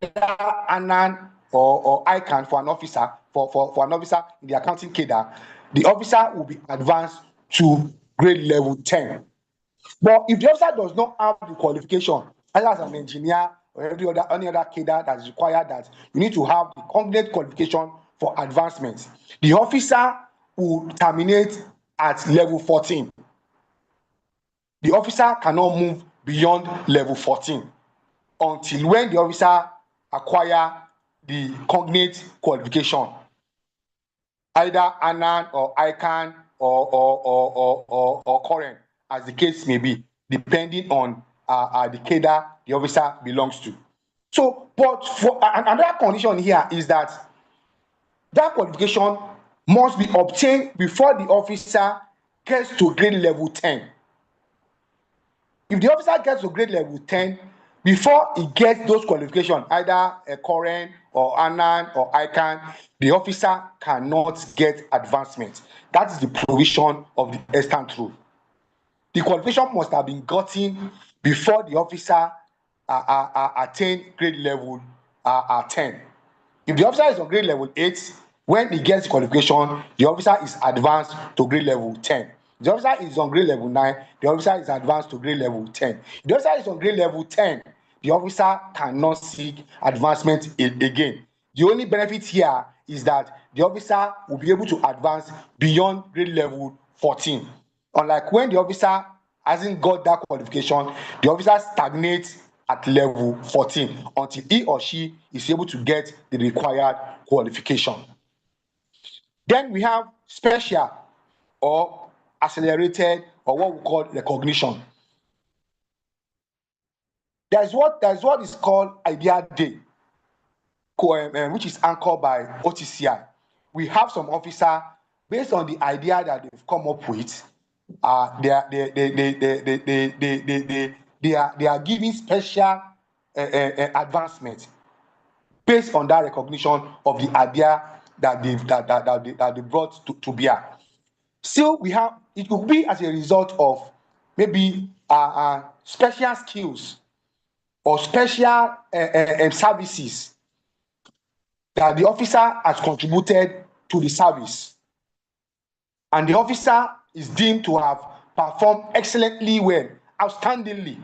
ANAN or ICANN for an officer, for an officer in the accounting cadre, the officer will be advanced to grade level 10. But if the officer does not have the qualification, either as an engineer or any other cadre that is required, that you need to have the complete qualification for advancement, the officer will terminate at level 14. The officer cannot move beyond level 14 until when the officer acquire the cognate qualification, either ANAN or ICANN or current, as the case may be, depending on the cadre the officer belongs to. So, but for another condition here is that qualification must be obtained before the officer gets to grade level 10. If the officer gets to grade level 10, before he gets those qualifications, either a current or ANAN or ICANN, the officer cannot get advancement. That is the provision of the extant rule. The qualification must have been gotten before the officer attain grade level 10. If the officer is on grade level 8, when he gets the qualification, the officer is advanced to grade level 10. If the officer is on grade level 9, the officer is advanced to grade level 10. If the officer is on grade level 10, the officer cannot seek advancement again. The only benefit here is that the officer will be able to advance beyond grade level 14. Unlike when the officer hasn't got that qualification, the officer stagnates at level 14 until he or she is able to get the required qualification. Then we have special or accelerated, or what we call recognition. There's what is called Idea Day, which is anchored by OTCI. We have some officer, based on the idea that they've come up with, they are giving special advancement based on that recognition of the idea that they brought to bear. Still, we have, it could be as a result of maybe special skills or special services that the officer has contributed to the service, and the officer is deemed to have performed excellently well, outstandingly,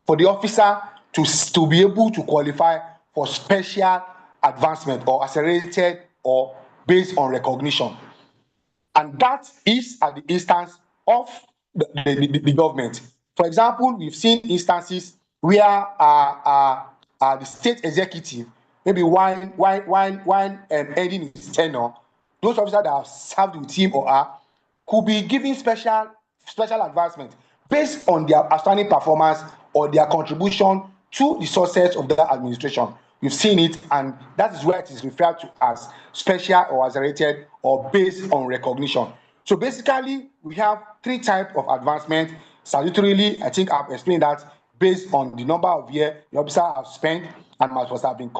for the officer to be able to qualify for special advancement or accelerated or based on recognition. And that is at the instance of the government. For example, we've seen instances where the state executive, maybe when ending his tenure, those officers that have served with him or her could be given special advancement based on their outstanding performance or their contribution to the success of the administration. You've seen it, and that is where it is referred to as special or accelerated or based on recognition. So basically, we have three types of advancement. Statutorily, I think I've explained that based on the number of years the officer has spent and must have been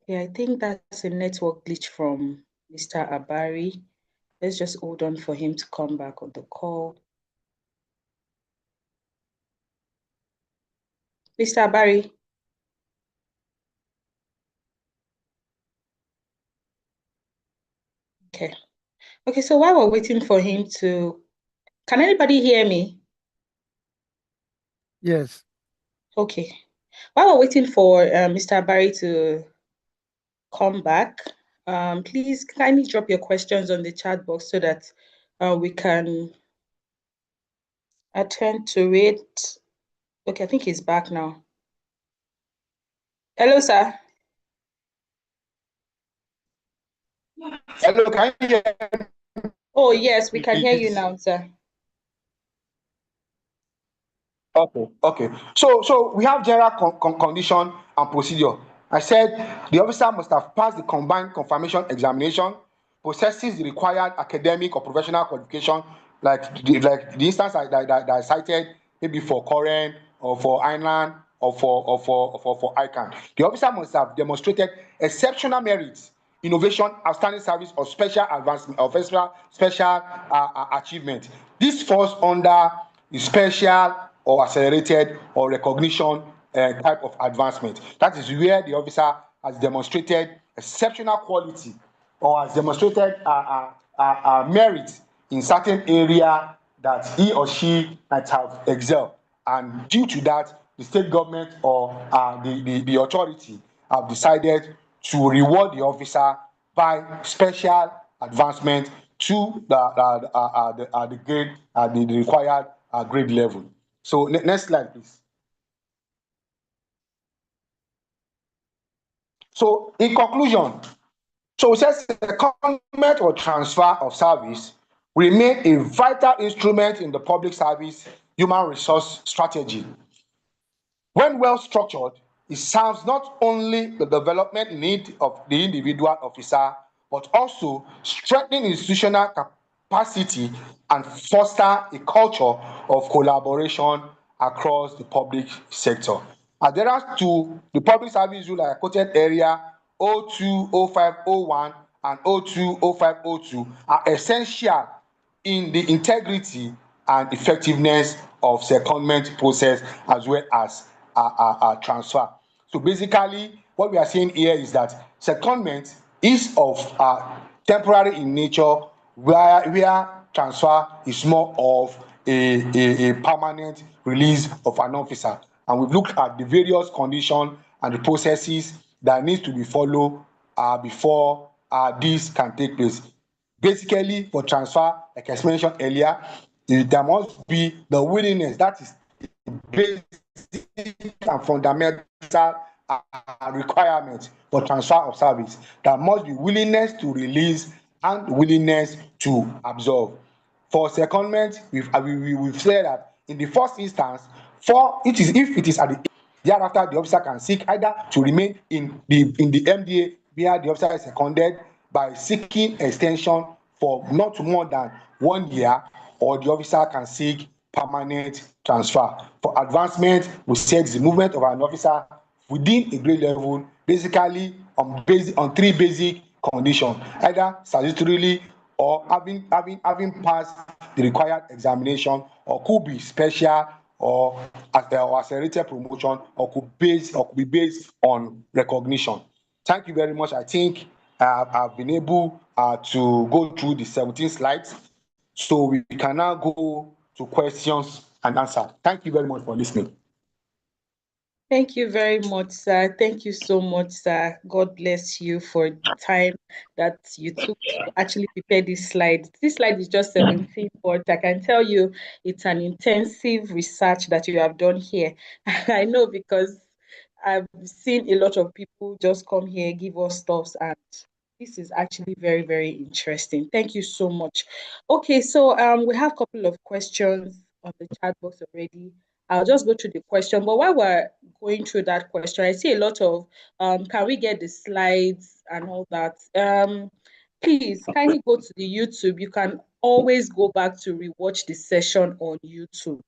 Yeah, I think that's a network glitch from Mr. Abari. Let's just hold on for him to come back on the call. Mr. Abari. Okay. Okay, so while we're waiting for him to, can anybody hear me? Yes. Okay. While we're waiting for Mr. Abari to come back, please kindly drop your questions on the chat box so that we can attend to it. Okay, I think he's back now. Hello, sir. Hello, can you hear me? Oh, yes, we can hear you now, sir. Okay. So we have general condition and procedure. I said the officer must have passed the combined confirmation examination, possesses the required academic or professional qualification, like the instance that I cited, maybe for Koren or for Ireland or for ICANN. The officer must have demonstrated exceptional merits, innovation, outstanding service, or special advancement or special achievement. This falls under the special or accelerated or recognition type of advancement. That is where the officer has demonstrated exceptional quality or has demonstrated merit in certain area that he or she might have excelled, and due to that, the state government or the authority have decided to reward the officer by special advancement to the grade, the required grade level. So next slide, please. So in conclusion, so it says secondment or transfer of service remain a vital instrument in the public service human resource strategy. When well structured, it serves not only the development need of the individual officer, but also strengthening institutional capacity and foster a culture of collaboration across the public sector. Adherence to the public service rule like I quoted earlier, 02, 05, 01, and 02, 05, 02 are essential in the integrity and effectiveness of secondment process as well as transfer. So basically, what we are saying here is that secondment is of temporary in nature, where transfer is more of a permanent release of an officer. And we've looked at the various conditions and the processes that needs to be followed before this can take place. Basically, for transfer, like I mentioned earlier, there must be the willingness, that is basic and fundamental requirement for transfer of service. There must be willingness to release and willingness to absorb. For secondment, we've said that in the first instance, if it is at the thereafter, the officer can seek either to remain in the MDA where the officer is seconded by seeking extension for not more than 1 year, or the officer can seek permanent transfer. For advancement, we said the movement of an officer within a grade level, basically on three basic conditions, either statutorily or having passed the required examination, or could be special or accelerated promotion, or could be based on recognition. Thank you very much. I think I've been able to go through the 17 slides, so we can now go to questions and answers. Thank you very much for listening. Thank you very much, sir. Thank you so much, sir. God bless you for the time that you took to actually prepare this slide. This slide is just 17, but I can tell you it's an intensive research that you have done here. I know because I've seen a lot of people just come here, give us stuffs, and this is actually very, very interesting. Thank you so much. Okay, so we have a couple of questions on the chat box already. I'll just go through the question. But while we're going through that question, I see a lot of can we get the slides and all that? Please kindly go to the YouTube. You can always go back to rewatch the session on YouTube.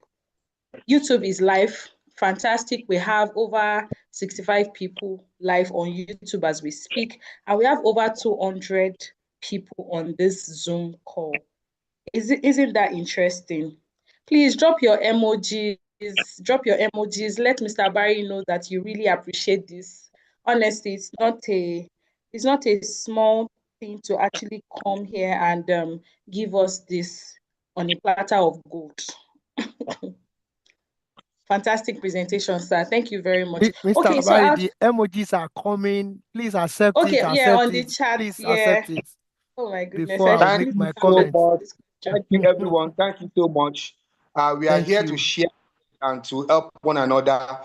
YouTube is live. Fantastic. We have over 65 people live on YouTube as we speak, and we have over 200 people on this Zoom call. Isn't that interesting? Please drop your emojis. Drop your emojis. Let Mr. Barry know that you really appreciate this. Honestly, it's not a small thing to actually come here and give us this on a platter of gold. Fantastic presentation, sir. Thank you very much. Mr. Okay, so Abari, the emojis are coming. Please accept it. yeah, on Accept the it. chat, Please yeah. accept it Oh my goodness, before I I didn't make Thank my you so comments. much. Thank you, everyone. Thank you so much. We are Thank here you. to share and to help one another.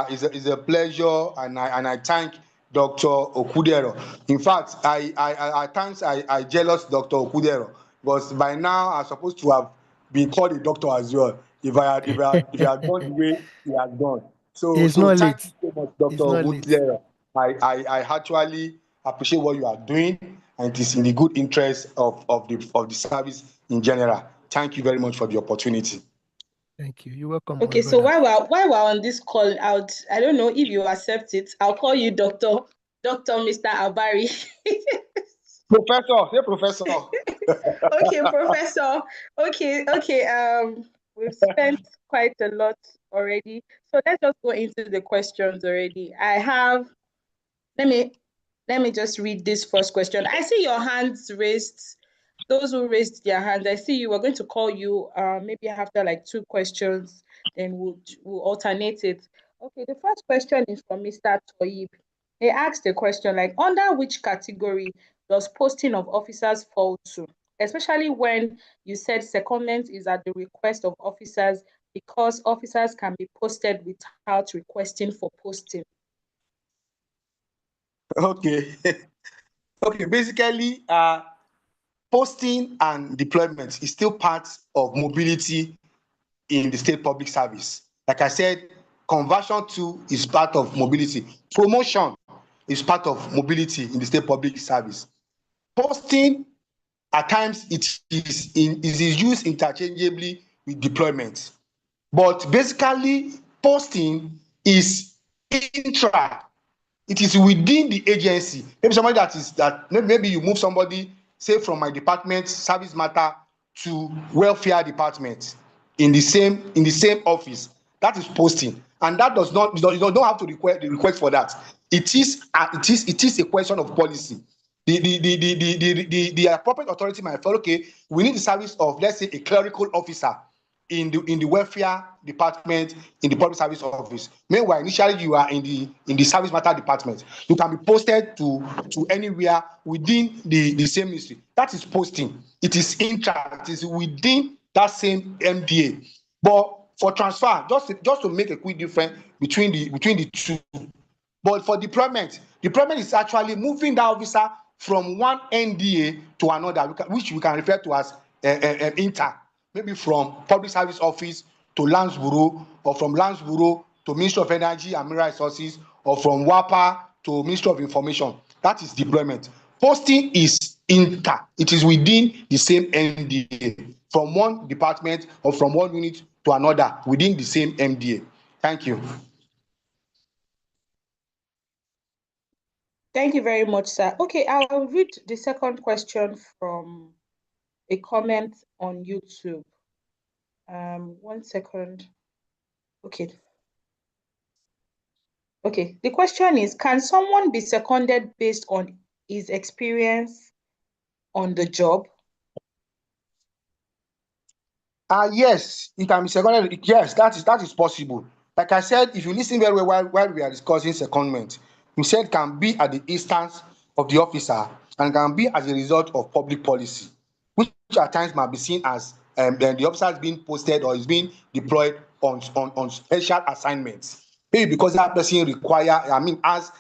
It's a pleasure, and I thank Dr. Okudero. In fact, at times I jealous Dr. Okudero, because by now I'm supposed to have been called a doctor as well. If I had gone the way he has gone. So It's not thank late. you so much, Dr. It's not late. Okudero. I actually appreciate what you are doing, and it is in the good interest of the service in general. Thank you very much for the opportunity. Thank you. You're welcome. Okay, so while we're on this call, I don't know if you accept it. I'll call you Dr. Mr. Abari. Professor, say professor. Okay, professor. Okay. We've spent quite a lot already. So let's just go into the questions already. Let me just read this first question. I see your hands raised. Those who raised their hands, I see you. We're going to call you maybe after like 2 questions, then we'll alternate it. Okay, the first question is from Mr. Toyib. He asked a question like, under which category does posting of officers fall to? Especially when you said secondment is at the request of officers because officers can be posted without requesting for posting. Okay. Okay, basically, posting and deployment is still part of mobility in the state public service. Like I said, conversion to is part of mobility. Promotion is part of mobility in the state public service. Posting, at times, it is used interchangeably with deployment. But basically, posting is intra. It is within the agency. Maybe somebody maybe you move somebody, say from my department, service matter, to welfare department in the same office. That is posting, and that does not, you don't have to request for that. It is a question of policy. The appropriate authority might feel, okay, we need the service of, let's say, a clerical officer in the welfare department in the public service office. Meanwhile, initially you are in the service matter department. You can be posted to anywhere within the same ministry. That is posting. It is intra. It is within that same MDA. But for transfer, just to make a quick difference between the two. But for deployment is actually moving that officer from one NDA to another, which we can refer to as inter. Maybe from public service office to lands bureau, or from lands bureau to Ministry of Energy and Mineral Resources, or from WAPA to Ministry of Information. That is deployment. Posting is inter. It is within the same MDA, from one department or from one unit to another within the same MDA. Thank you. Thank you very much, sir. Okay, I'll read the second question from a comment on YouTube. 1 second. Okay. Okay, the question is, can someone be seconded based on his experience on the job? Yes, it can be seconded. Yes, that is possible. Like I said, if you listen very well while we are discussing secondment, we said can be at the instance of the officer and can be as a result of public policy, which at times might be seen as the officer is being posted or is being deployed on special assignments. Maybe because that person has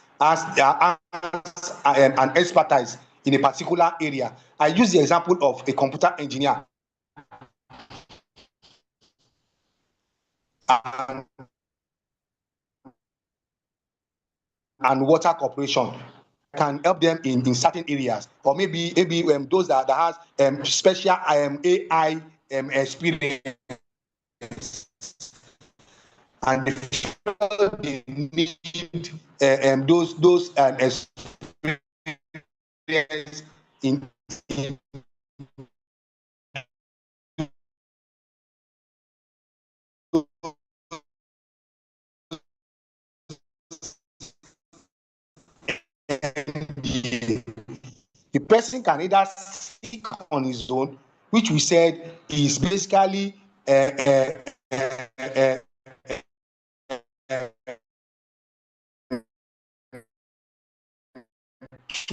an expertise in a particular area. I use the example of a computer engineer and water corporation can help them in certain areas, or maybe those that has special AI experience, and they need those experience in the person can either seek on his own, which we said is basically 2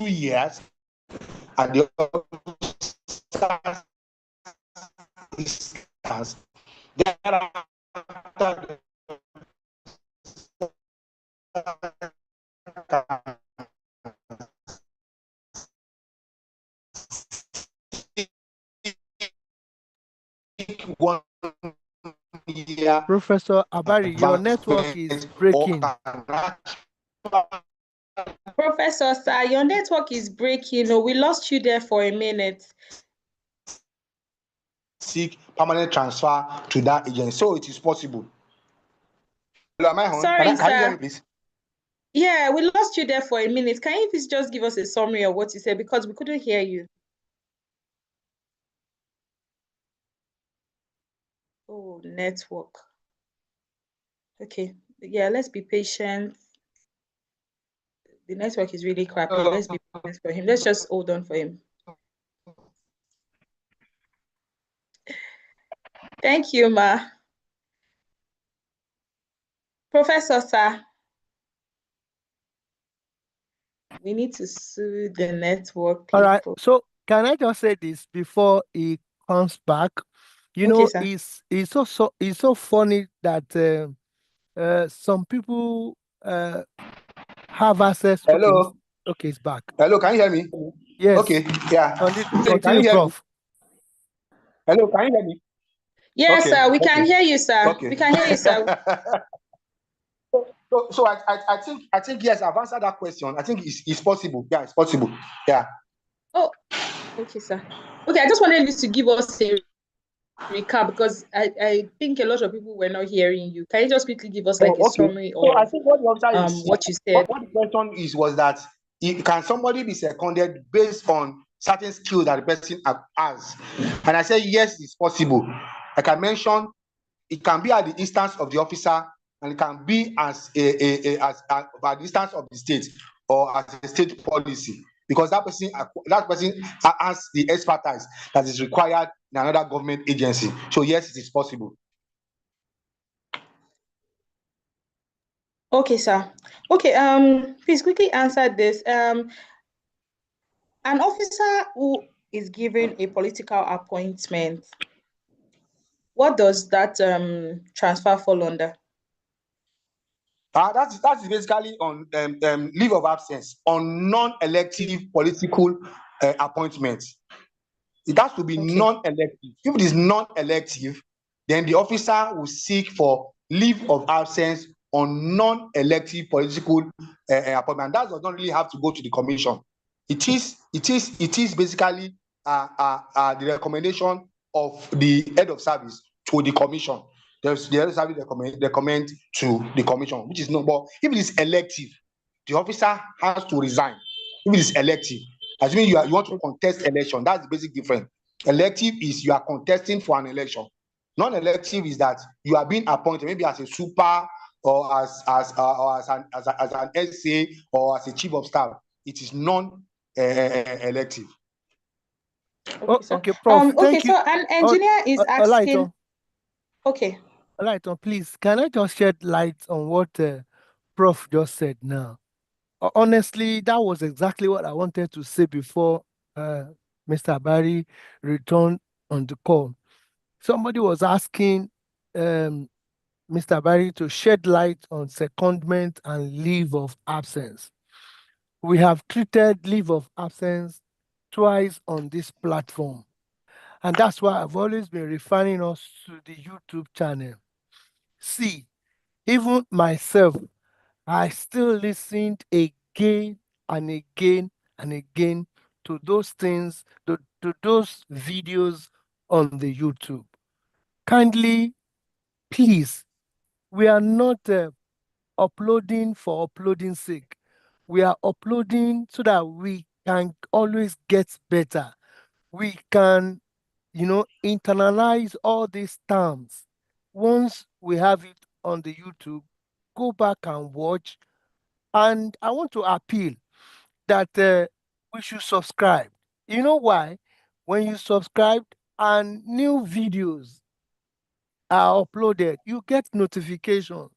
years, and the other instance, thereafter one year Professor Abari, your network is breaking. Professor, sir, your network is breaking. We lost you there for a minute. Seek permanent transfer to that agency, so it is possible. Hello, am I on? Sorry, Can you hear sir. me, please? Yeah, we lost you there for a minute. Can you please just give us a summary of what you said, because we couldn't hear you? Oh, network. Okay. Yeah, let's be patient. The network is really crappy. Let's be patient for him. Let's just hold on for him. Thank you, ma. Professor, sir. We need to sue the network people. All right. So can I just say this before he comes back? You know, sir. it's so funny that some people have access. Hello. Okay, it's back. Hello, can you hear me? Yes. Okay, yeah. Continue, Can you hear Prof. me? Hello, can you hear me? Yes, Okay, sir. We can hear you, sir. Okay. We can hear you, sir. So I think yes, I've answered that question. I think it's possible. Yeah, it's possible. Yeah. Oh, okay, sir. Okay, I just wanted you to give us a recap, because I think a lot of people were not hearing you. Can you just quickly give us like a summary So I of think what the officer is what you said? what the question was that can somebody be seconded based on certain skills that the person has? And I say yes, it's possible. Like I mentioned, it can be at the instance of the officer, and it can be as at the instance of the state or as a state policy, because that person has the expertise that is required in another government agency. So yes, it is possible. Okay, sir. Okay, please quickly answer this. An officer who is given a political appointment, what does that transfer fall under? That's basically on leave of absence on non-elective political appointments. It has to be non-elective. If it is non-elective, then the officer will seek for leave of absence on non-elective political appointment. That does not really have to go to the commission. It is basically the recommendation of the head of service to the commission. There's the head of service recommend to the commission, which is no. But if it is elective, the officer has to resign. If it is elective, assuming you want to contest election, that's the basic difference. Elective is you are contesting for an election. Non-elective is that you are being appointed maybe as a super or as an SA or as a chief of staff. It is non-elective. Okay, Prof. Okay, so an engineer is asking. Okay. Light on, please. Can I just shed light on what Prof just said now? Honestly, that was exactly what I wanted to say before Mr. Barry returned on the call. Somebody was asking Mr. Barry to shed light on secondment and leave of absence. We have treated leave of absence twice on this platform. And that's why I've always been referring us to the YouTube channel. See, even myself, I still listened again and again and again to those things, to those videos on the YouTube. Kindly, please, we are not uploading for uploading's sake. We are uploading so that we can always get better. We can, internalize all these terms. Once we have it on the YouTube, go back and watch. And I want to appeal that we should subscribe. You know why? When you subscribe and new videos are uploaded, you get notifications.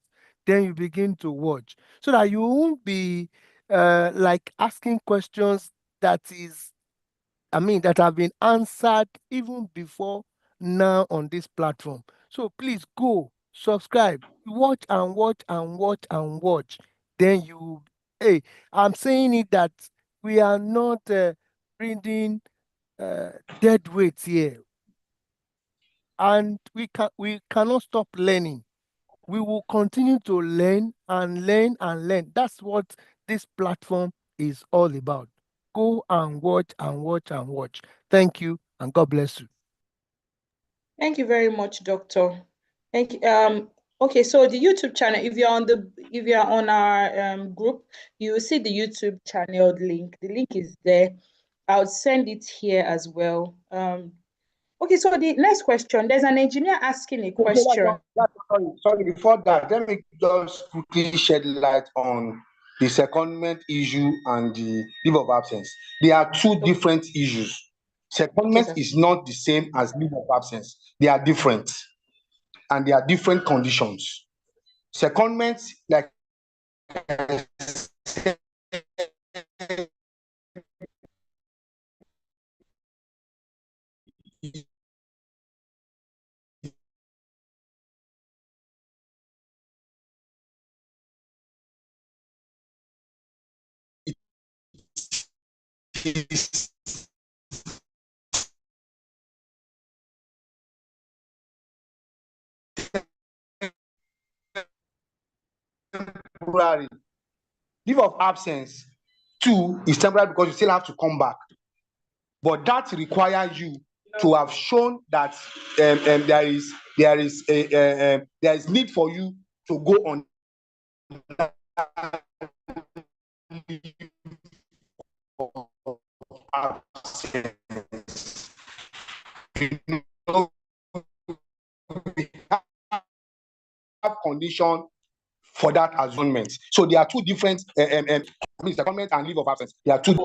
Then you begin to watch so that you won't be like asking questions that have been answered even before now on this platform. So please go subscribe, watch and watch and watch and watch. Then hey, I'm saying it that we are not bringing dead weights here, and we cannot stop learning. We will continue to learn and learn and learn. That's what this platform is all about. Go and watch and watch and watch. Thank you, and God bless you. Thank you very much, Doctor. Thank you. Okay, so the YouTube channel, if you're on our group, you will see the YouTube channel link. The link is there. I'll send it here as well. Okay, so the next question, there's an engineer asking a question. Sorry, before that, let me just quickly shed light on the secondment issue and the leave of absence. They are two different issues. Secondment is not the same as leave of absence. They are different, and they are different conditions. Secondment, like I said, is temporary. Leave of absence, two, is temporary because you still have to come back. But that requires you to have shown that there is need for you to go on absence. Have condition for that adjournment. So there are two different secondment and leave of absence. There are two.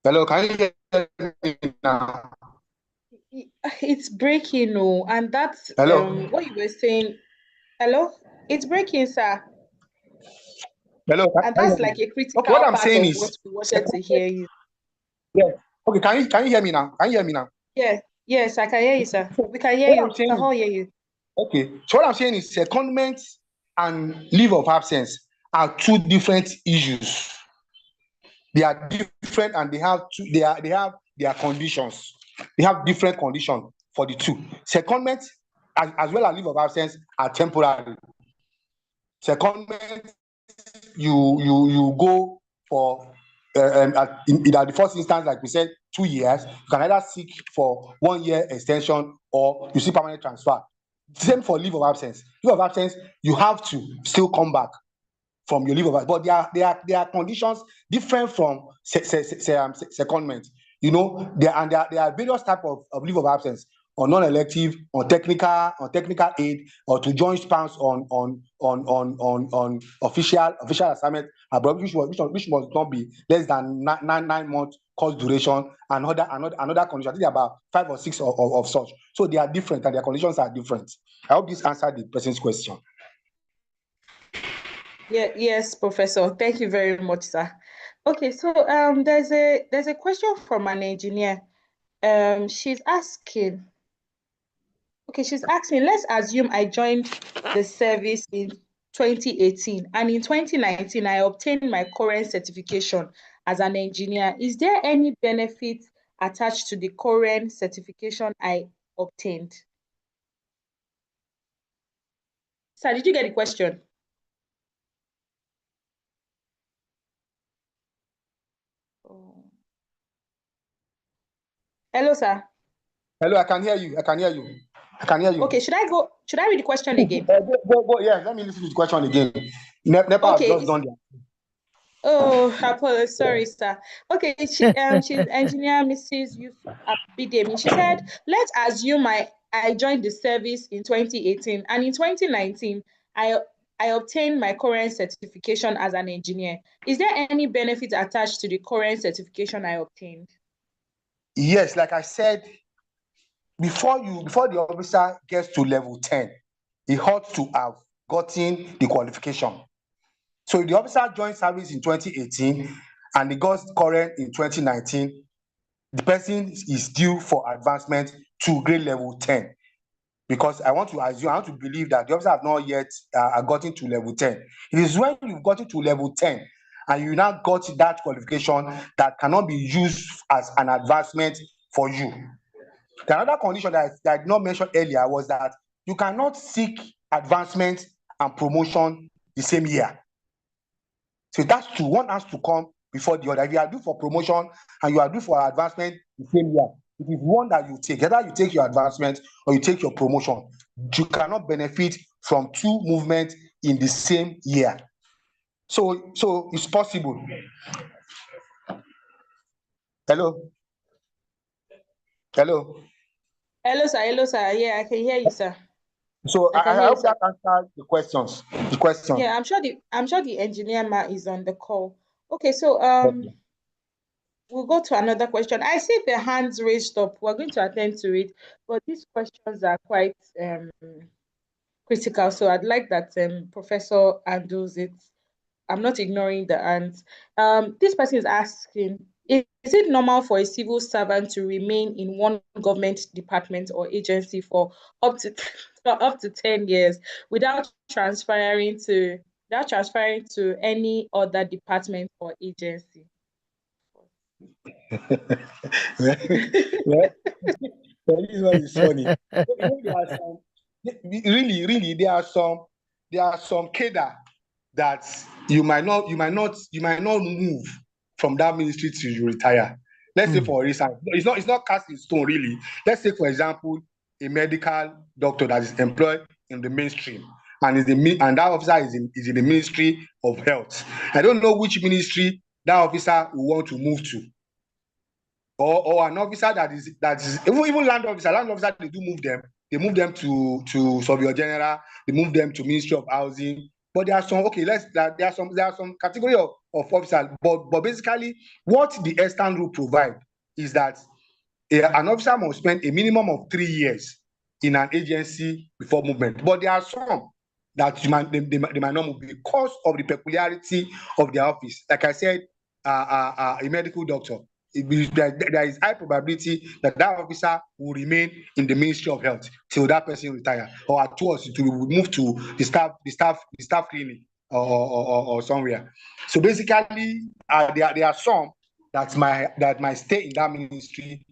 Hello, can you hear me now? It's breaking, no, and that's Hello. what you were saying. Hello, it's breaking, sir. Hello. And that's like a critical what I'm part saying of is, what we wanted to hear you. Yeah. Okay. Can you hear me now? Can you hear me now? Yeah. Yes, I can hear you, sir. We can hear you. We can all hear you. Okay. So what I'm saying is, secondment and leave of absence are two different issues. They are different, and they have their conditions. They have different conditions for the two. Secondment as well as leave of absence are temporary. Secondment, you go for in the first instance, like we said, 2 years. You can either seek for 1 year extension or you see permanent transfer. Same for leave of absence. Leave of absence, you have to still come back from your leave of absence, but there are conditions different from secondment. There are various types of leave of absence. on non-elective, on technical aid, or to join spouse on official assignment abroad, which must not be less than 9 months course duration, and another condition. I think there are about 5 or 6 of such. So they are different and their conditions are different. I hope this answered the person's question. Yeah, yes, Professor. Thank you very much, sir. Okay, so there's a question from an engineer. She's asking, let's assume I joined the service in 2018 and in 2019 I obtained my current certification as an engineer. Is there any benefit attached to the current certification I obtained? Sir, did you get the question? Oh. Hello, sir. Hello, I can hear you. Okay, should I read the question again? Go, yeah, let me listen to the question again. NEPA Okay. has just done that. Oh, apologies, sorry, sir. Okay, she's engineer Mrs. Yusuf Abidemi. She said, let's assume I joined the service in 2018 and in 2019 I obtained my current certification as an engineer. Is there any benefit attached to the current certification I obtained? Yes, like I said, before the officer gets to level 10, he ought to have gotten the qualification. So if the officer joined service in 2018 and he got current in 2019, the person is due for advancement to grade level 10. Because I want to believe that the officer have not yet gotten to level 10. It is when you've gotten to level 10 and you now got that qualification that cannot be used as an advancement for you. The another condition that I did not mention earlier was that you cannot seek advancement and promotion the same year. So that's true. One has to come before the other. If you are due for promotion and you are due for advancement the same year, it is one that you take. Either you take your advancement or you take your promotion. You cannot benefit from two movements in the same year. So it's possible. Hello. Hello, sir. Yeah, I can hear you, sir. So I hope that answers the questions. Yeah, I'm sure the engineer ma is on the call. Okay, so we'll go to another question. I see the hands raised up. We're going to attend to it, but these questions are quite critical. So I'd like that Professor handles it. I'm not ignoring the hands. This person is asking, is it normal for a civil servant to remain in one government department or agency for up to 10 years without transferring to any other department or agency? Well, this one is funny. There are some cadre that you might not move from that ministry till you retire. Let's say, for instance, it's not cast in stone, really. Let's say, for example, a medical doctor that is employed in the mainstream and that officer is in the Ministry of Health. I don't know which ministry that officer will want to move to. Or an officer that is even land officer, they do move them. They move them to Surveyor General, they move them to Ministry of Housing. But there are some, there are some category of officers, but basically what the Eastern rule provide is that an officer must spend a minimum of 3 years in an agency before movement. But there are some that they might not move because of the peculiarity of their office. Like I said, a medical doctor, there is high probability that officer will remain in the Ministry of Health till that person retire, or at worst it will move to the staff clinic or somewhere. So basically, there are some that might stay in that ministry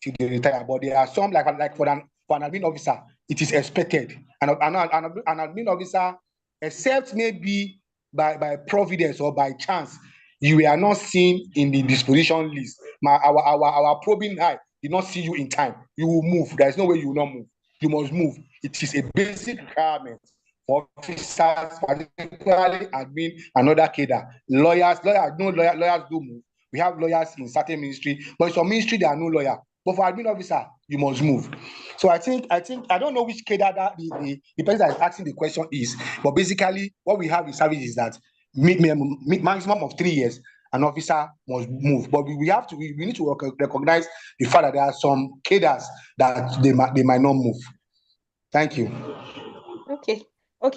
till they retire, but there are some like for an admin officer, it is expected. An admin officer, except maybe by providence or by chance, you are not seen in the disposition list. Our probing eye did not see you in time. You will move. There is no way you will not move. You must move. It is a basic requirement for officers, particularly admin and other cadre. Lawyers do move. We have lawyers in certain ministry, but in some ministry there are no lawyer. But for admin officer, you must move. So I don't know which cadre that the person that is asking the question is, but basically what we have in service is that maximum of 3 years, an officer must move. But we need to recognize the fact that there are some cadres that they might not move. Thank you. Okay,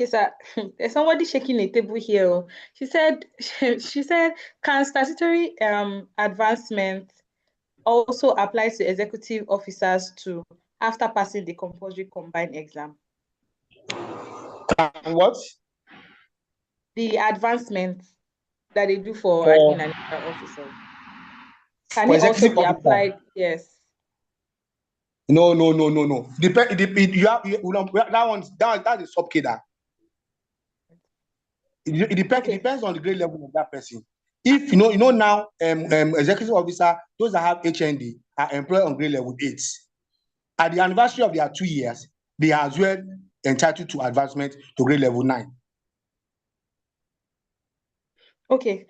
sir. There's somebody shaking a table here. She said, can statutory advancement also apply to executive officers too after passing the compulsory combined exam? And what? The advancement that they do for admin and HR officers. Can it also be applied? Yes. No. That is sub cadre. It depends on the grade level of that person. If you know now, executive officer, those that have HND are employed on grade level 8. At the anniversary of their 2 years, they are as well entitled to advancement to grade level 9. Okay.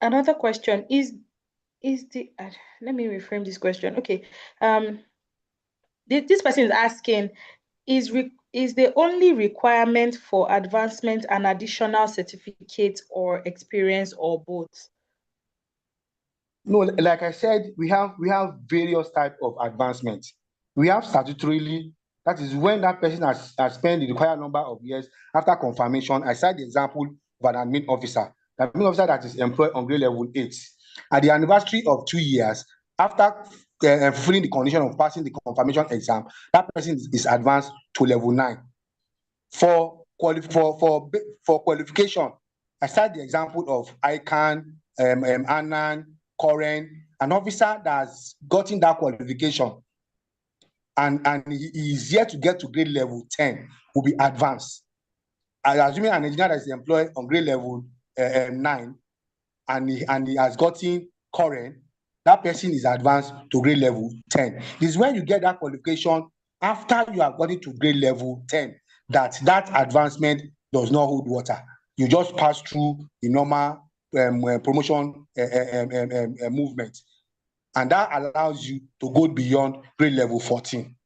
Another question is the let me reframe this question. Okay. This person is asking, is the only requirement for advancement an additional certificate or experience or both? No, like I said, we have various types of advancements. We have statutorily, that is when that person has spent the required number of years after confirmation. I cite the example of an admin officer. The admin officer that is employed on grade level 8. At the anniversary of 2 years, after fulfilling the condition of passing the confirmation exam, that person is advanced to level 9. For qualification, I cite the example of ICANN, ANAN, Current, an officer that's gotten that qualification and he is yet to get to grade level 10 will be advanced. Assuming an engineer that is employed on grade level 9 and he has gotten Current, that person is advanced to grade level 10. This is when you get that qualification after you have gotten to grade level 10 that advancement does not hold water. You just pass through the normal promotion movement, and that allows you to go beyond grade level 14.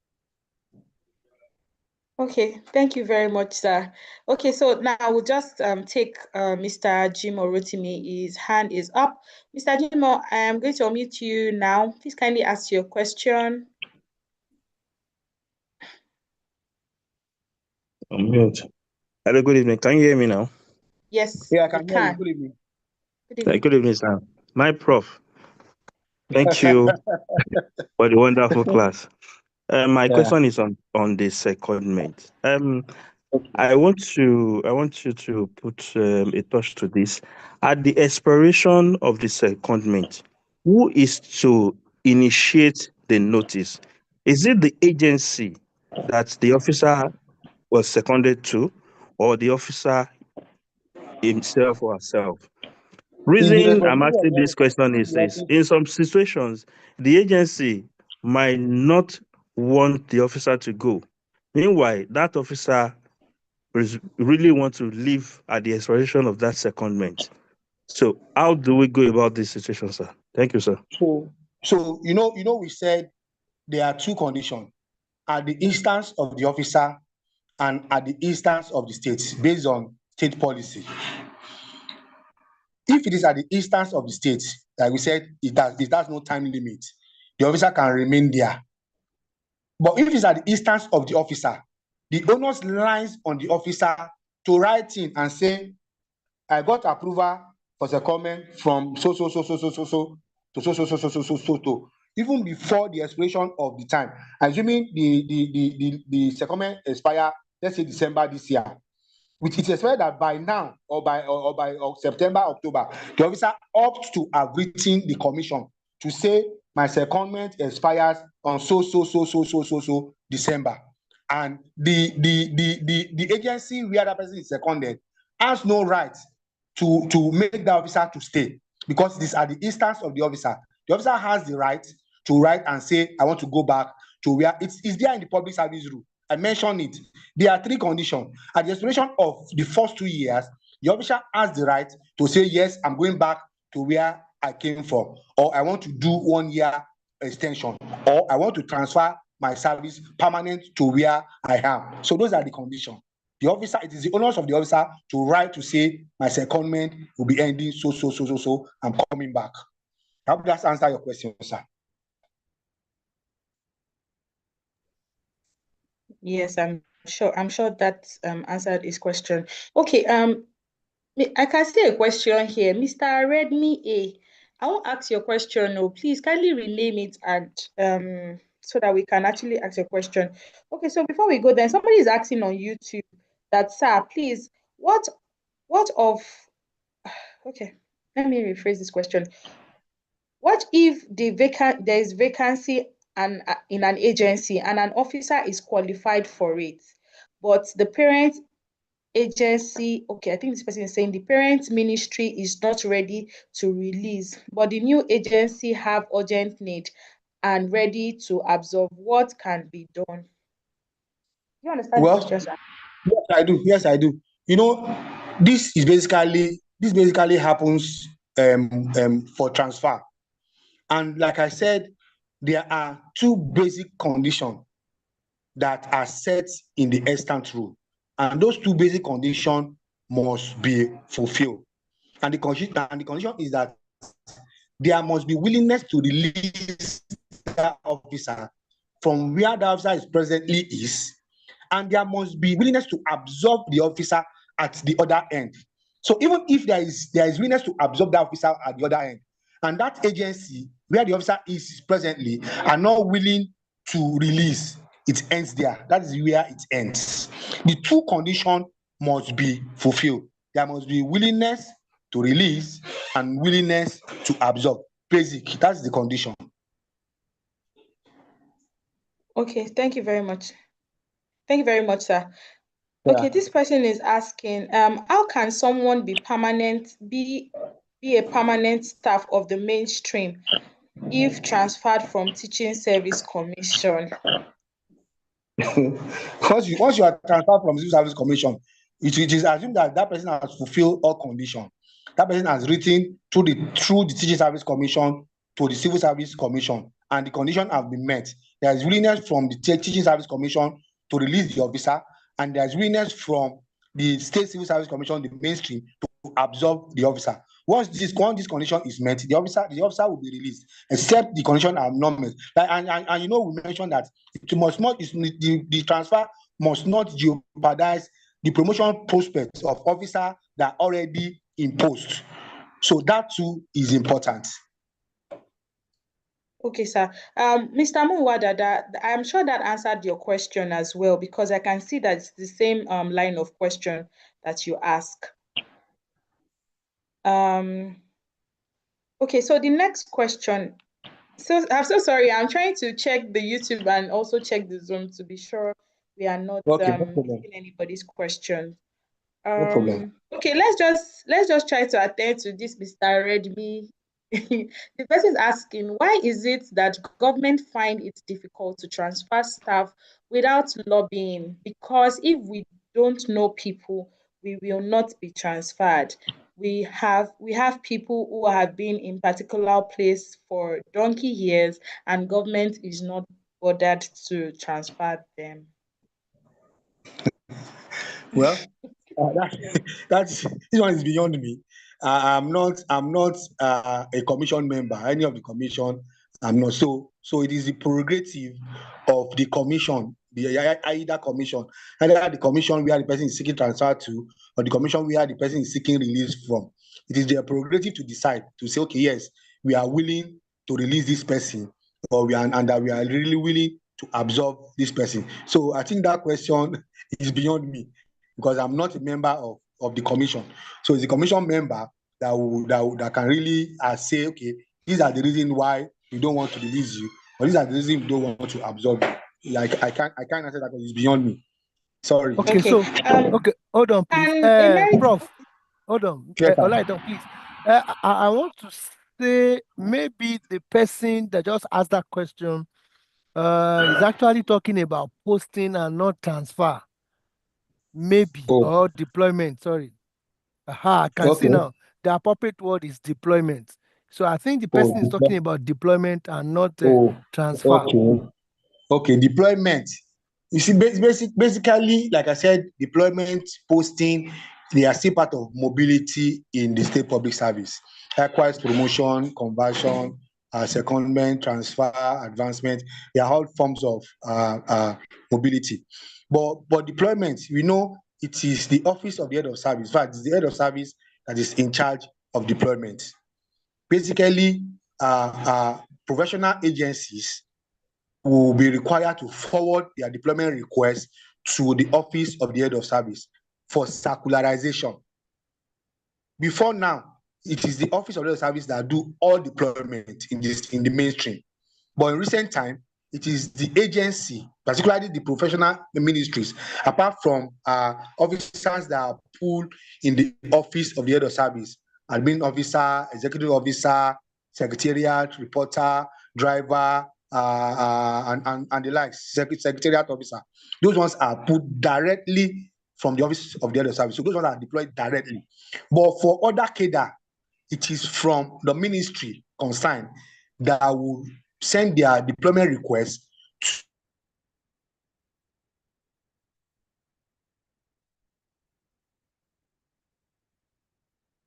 Okay, thank you very much, sir. Okay, so now we'll just take Mr. Jimo Rotimi. His hand is up. Mr. Jimo, I am going to unmute you now. Please kindly ask your question. Unmute. Hello, good evening. Can you hear me now? Yes, Yeah, I can we hear can. you. Good evening. Good evening. Good evening, sir. My prof, thank you for the wonderful class. My question is on the secondment. I want you to put a touch to this. At the expiration of the secondment, who is to initiate the notice? Is it the agency that the officer was seconded to, or the officer himself or herself? Reason I'm asking this question is this: in some situations, the agency might not want the officer to go. Meanwhile, that officer really want to leave at the expiration of that secondment. So how do we go about this situation, sir? Thank you, sir. So we said there are two conditions: at the instance of the officer and at the instance of the state, based on state policy. If it is at the instance of the state, like we said, it has no time limit. The officer can remain there. But if it's at the instance of the officer, the onus lies on the officer to write in and say, I got approval for secondment from so to, even before the expiration of the time. Assuming the secondment expire, let's say December this year, which is expected that by now or by September, October, the officer opts to have written the commission to say my secondment expires on so December, and the agency where that person is seconded has no right to make the officer to stay, because it is at the instance of the officer. The officer has the right to write and say, I want to go back to where it's there in the public service rule. I mentioned it. There are three conditions. At the expiration of the first 2 years, the officer has the right to say, yes, I'm going back to where I came from, or I want to do 1 year extension, or I want to transfer my service permanent to where I am. So those are the conditions. The officer, it is the onus of the officer to write to say my secondment will be ending so. I'm coming back. I hope that's answer your question, sir. Yes, I'm sure that answered his question. Okay, I can see a question here. Mr. Redmi A, I won't ask your question. No, please kindly rename it and so that we can actually ask your question. Okay, so before we go, then somebody is asking on YouTube that, sir, please, what of okay, let me rephrase this question. What if there is vacancy in an agency and an officer is qualified for it, but the parent agency, okay, I think this person is saying the parent ministry is not ready to release, but the new agency have urgent need and ready to absorb, what can be done? Do you understand the Well, question, sir? yes, I do. Yes, I do. This basically happens for transfer. And like I said, there are two basic conditions that are set in the extant rule. And those two basic conditions must be fulfilled. And the condition is that there must be willingness to release that officer from where the officer is presently is, and there must be willingness to absorb the officer at the other end. So even if there is willingness to absorb that officer at the other end, and that agency where the officer is presently are not willing to release, it ends there. That is where it ends. The two conditions must be fulfilled. There must be willingness to release and willingness to absorb. Basic. That's the condition. Okay, thank you very much. Thank you very much, sir. Yeah. Okay, this person is asking, how can someone be a permanent staff of the mainstream if transferred from teaching service commission? once you are transferred from civil service commission, it is assumed that that person has fulfilled all conditions. That person has written through the teaching service commission to the civil service commission, and the conditions have been met. There is willingness from the teaching service commission to release the officer, and there is willingness from the state civil service commission, the mainstream, to absorb the officer. Once this condition is met, the officer will be released, except the condition are not met. And we mentioned that the transfer must not jeopardize the promotion prospects of officer that are already in post. So that too is important. Okay, sir. Mr. Muwadada, I'm sure that answered your question as well, because I can see that it's the same line of question that you ask. Okay, so the next question. So I'm so sorry. I'm trying to check the YouTube and also check the Zoom to be sure we are not missing anybody's question. No problem. Okay, let's just try to attend to this, Mr. Redmi. The person is asking, why is it that government find it difficult to transfer staff without lobbying? Because if we don't know people, we will not be transferred. We have people who have been in particular place for donkey years, and government is not bothered to transfer them. Well, that's this one is beyond me. I'm not a commission member. Any of the commission, I'm not. So it is the prerogative of the commission, either commission where the person is seeking transfer to, or the commission where the person is seeking release from. It is their prerogative to decide to say, okay, yes, we are willing to release this person, or we are really willing to absorb this person. So I think that question is beyond me, because I'm not a member of the commission. So it's the commission member that can really say, okay, these are the reasons why we don't want to release you, or these are the reasons we don't want to absorb you. I can't answer that because it's beyond me. Sorry. Okay, so hold on, please. Prof, hold on. Yes, Olaidon, please. I want to say maybe the person that just asked that question is actually talking about posting and not transfer. Maybe, or deployment, sorry. I can see now. The appropriate word is deployment. So I think the person is talking about deployment and not transfer. Okay, deployment. You see, basically, like I said, deployment, posting, they are still part of mobility in the state public service. Likewise, promotion, conversion, secondment, transfer, advancement, they are all forms of mobility. But deployment, we know it is the office of the head of service. In fact, it's the head of service that is in charge of deployment. Basically, professional agencies will be required to forward their deployment request to the office of the head of service for circularization. Before now, it is the office of the head of service that do all deployment in the mainstream. But in recent time, it is the agency, particularly the professional ministries, apart from officers that are pulled in the office of the head of service, admin officer, executive officer, secretariat, reporter, driver, and the likes, secretariat officer. Those ones are put directly from the office of the head of service. So those ones are deployed directly. But for other cadre, it is from the ministry concerned that will send their deployment request to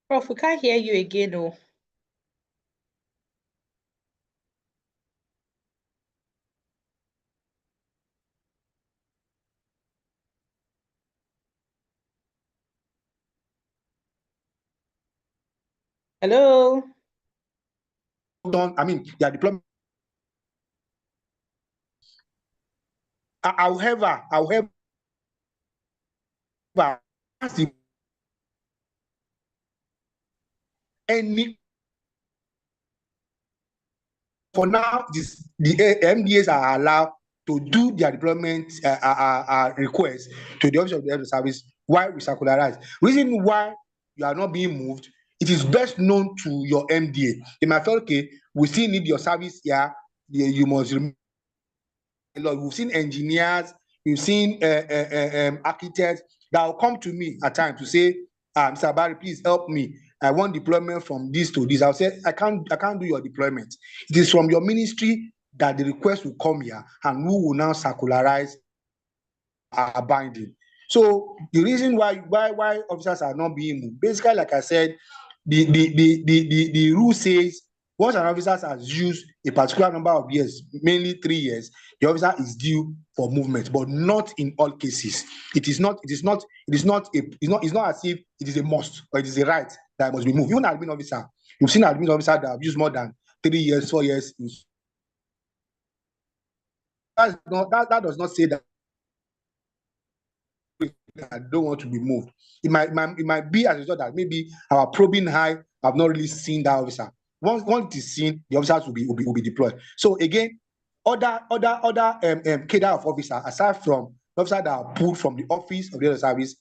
Prof, we can't hear you again, oh. Hello? their deployment. However, any for now, the MDAs are allowed to do their deployment request to the office of the head of service while we circularize. Reason why you are not being moved, it is best known to your MDA. They might feel, okay, we still need your service here. You must remember. We've seen engineers, we've seen architects that will come to me at times to say, Mr. Barry, please help me. I want deployment from this to this. I'll say, I can't do your deployment. It is from your ministry that the request will come here, and who will now circularize our binding. So the reason why officers are not being moved, basically, like I said, the rule says once an officer has used a particular number of years, mainly 3 years, the officer is due for movement, but not in all cases. It's not as if it is a must or it is a right that must be moved. Even admin officer, you've seen admin officer that have used more than 3 years, 4 years. That does not say that I don't want to be moved. It might be as a result that maybe our probing high have not really seen that officer. Once it is seen, the officers will be deployed. So again, other cadre of officer, aside from the officer that are pulled from the office of the other service,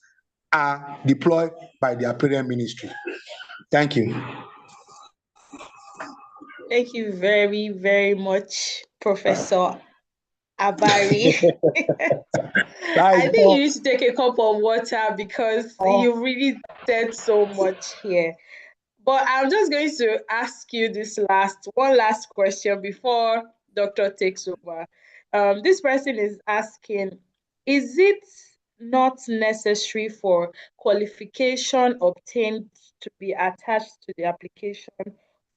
are deployed by their parent ministry. Thank you. Thank you very, very much, Professor Abari. I think you need to take a cup of water because you really said so much here. But I'm just going to ask you one last question before Doctor takes over. This person is asking, is it not necessary for qualification obtained to be attached to the application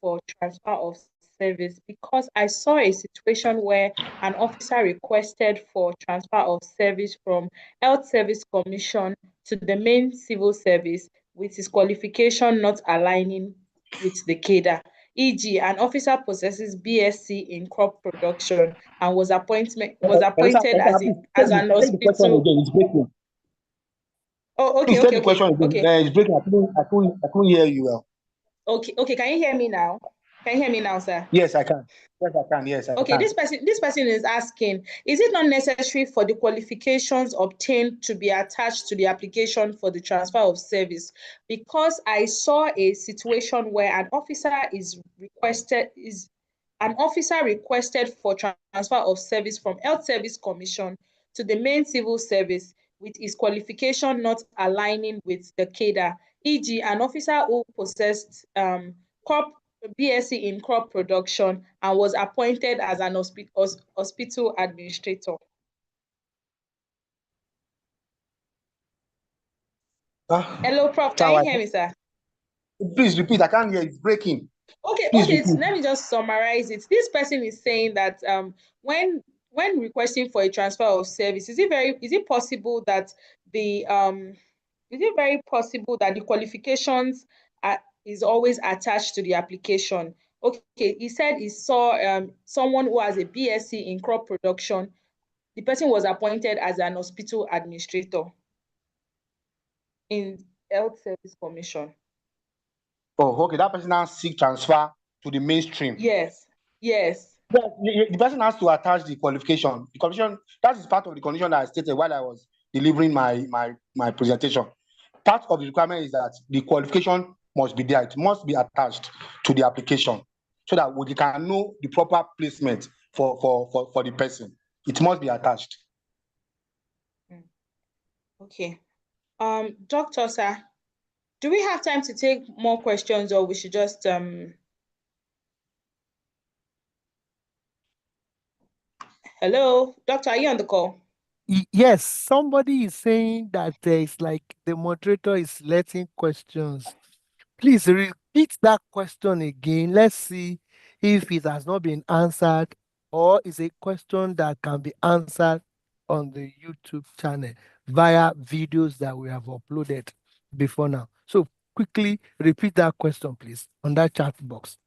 for transfer of service? Because I saw a situation where an officer requested for transfer of service from Health Service Commission to the main civil service with his qualification not aligning with the cadre. E.g., an officer possesses BSc in crop production and was appointed as an hospital. Oh, okay, okay, okay. It's breaking. I couldn't hear you well. Okay. Can you hear me now? Can you hear me now, sir? Yes, I can. Yes, I can. Okay, this person is asking, is it not necessary for the qualifications obtained to be attached to the application for the transfer of service? Because I saw a situation where an officer requested for transfer of service from Health Service Commission to the main civil service with his qualification not aligning with the cadre. E.g., an officer who possessed crop BSc in crop production and was appointed as an hospital administrator? Hello, Prof. Can you hear me, sir? Please repeat. I can't hear. It's breaking. Okay, Please okay. repeat. Let me just summarize it. This person is saying that when requesting for a transfer of service, is it possible that the qualifications is always attached to the application? Okay, he said he saw someone who has a BSc in crop production. The person was appointed as an hospital administrator in Health Service Commission. Oh, okay. That person now seek transfer to the mainstream. Yes. The person has to attach the qualification. The qualification, that is part of the condition that I stated while I was delivering my presentation. Part of the requirement is that the qualification must be there. It must be attached to the application so that we can know the proper placement for the person. It must be attached. Okay. Doctor, sir, do we have time to take more questions, or we should just Hello, doctor, are you on the call? Yes, somebody is saying that there is like the moderator is letting questions. Please repeat that question again. Let's see if it has not been answered or is a question that can be answered on the YouTube channel via videos that we have uploaded before now. So quickly repeat that question, please, on that chat box.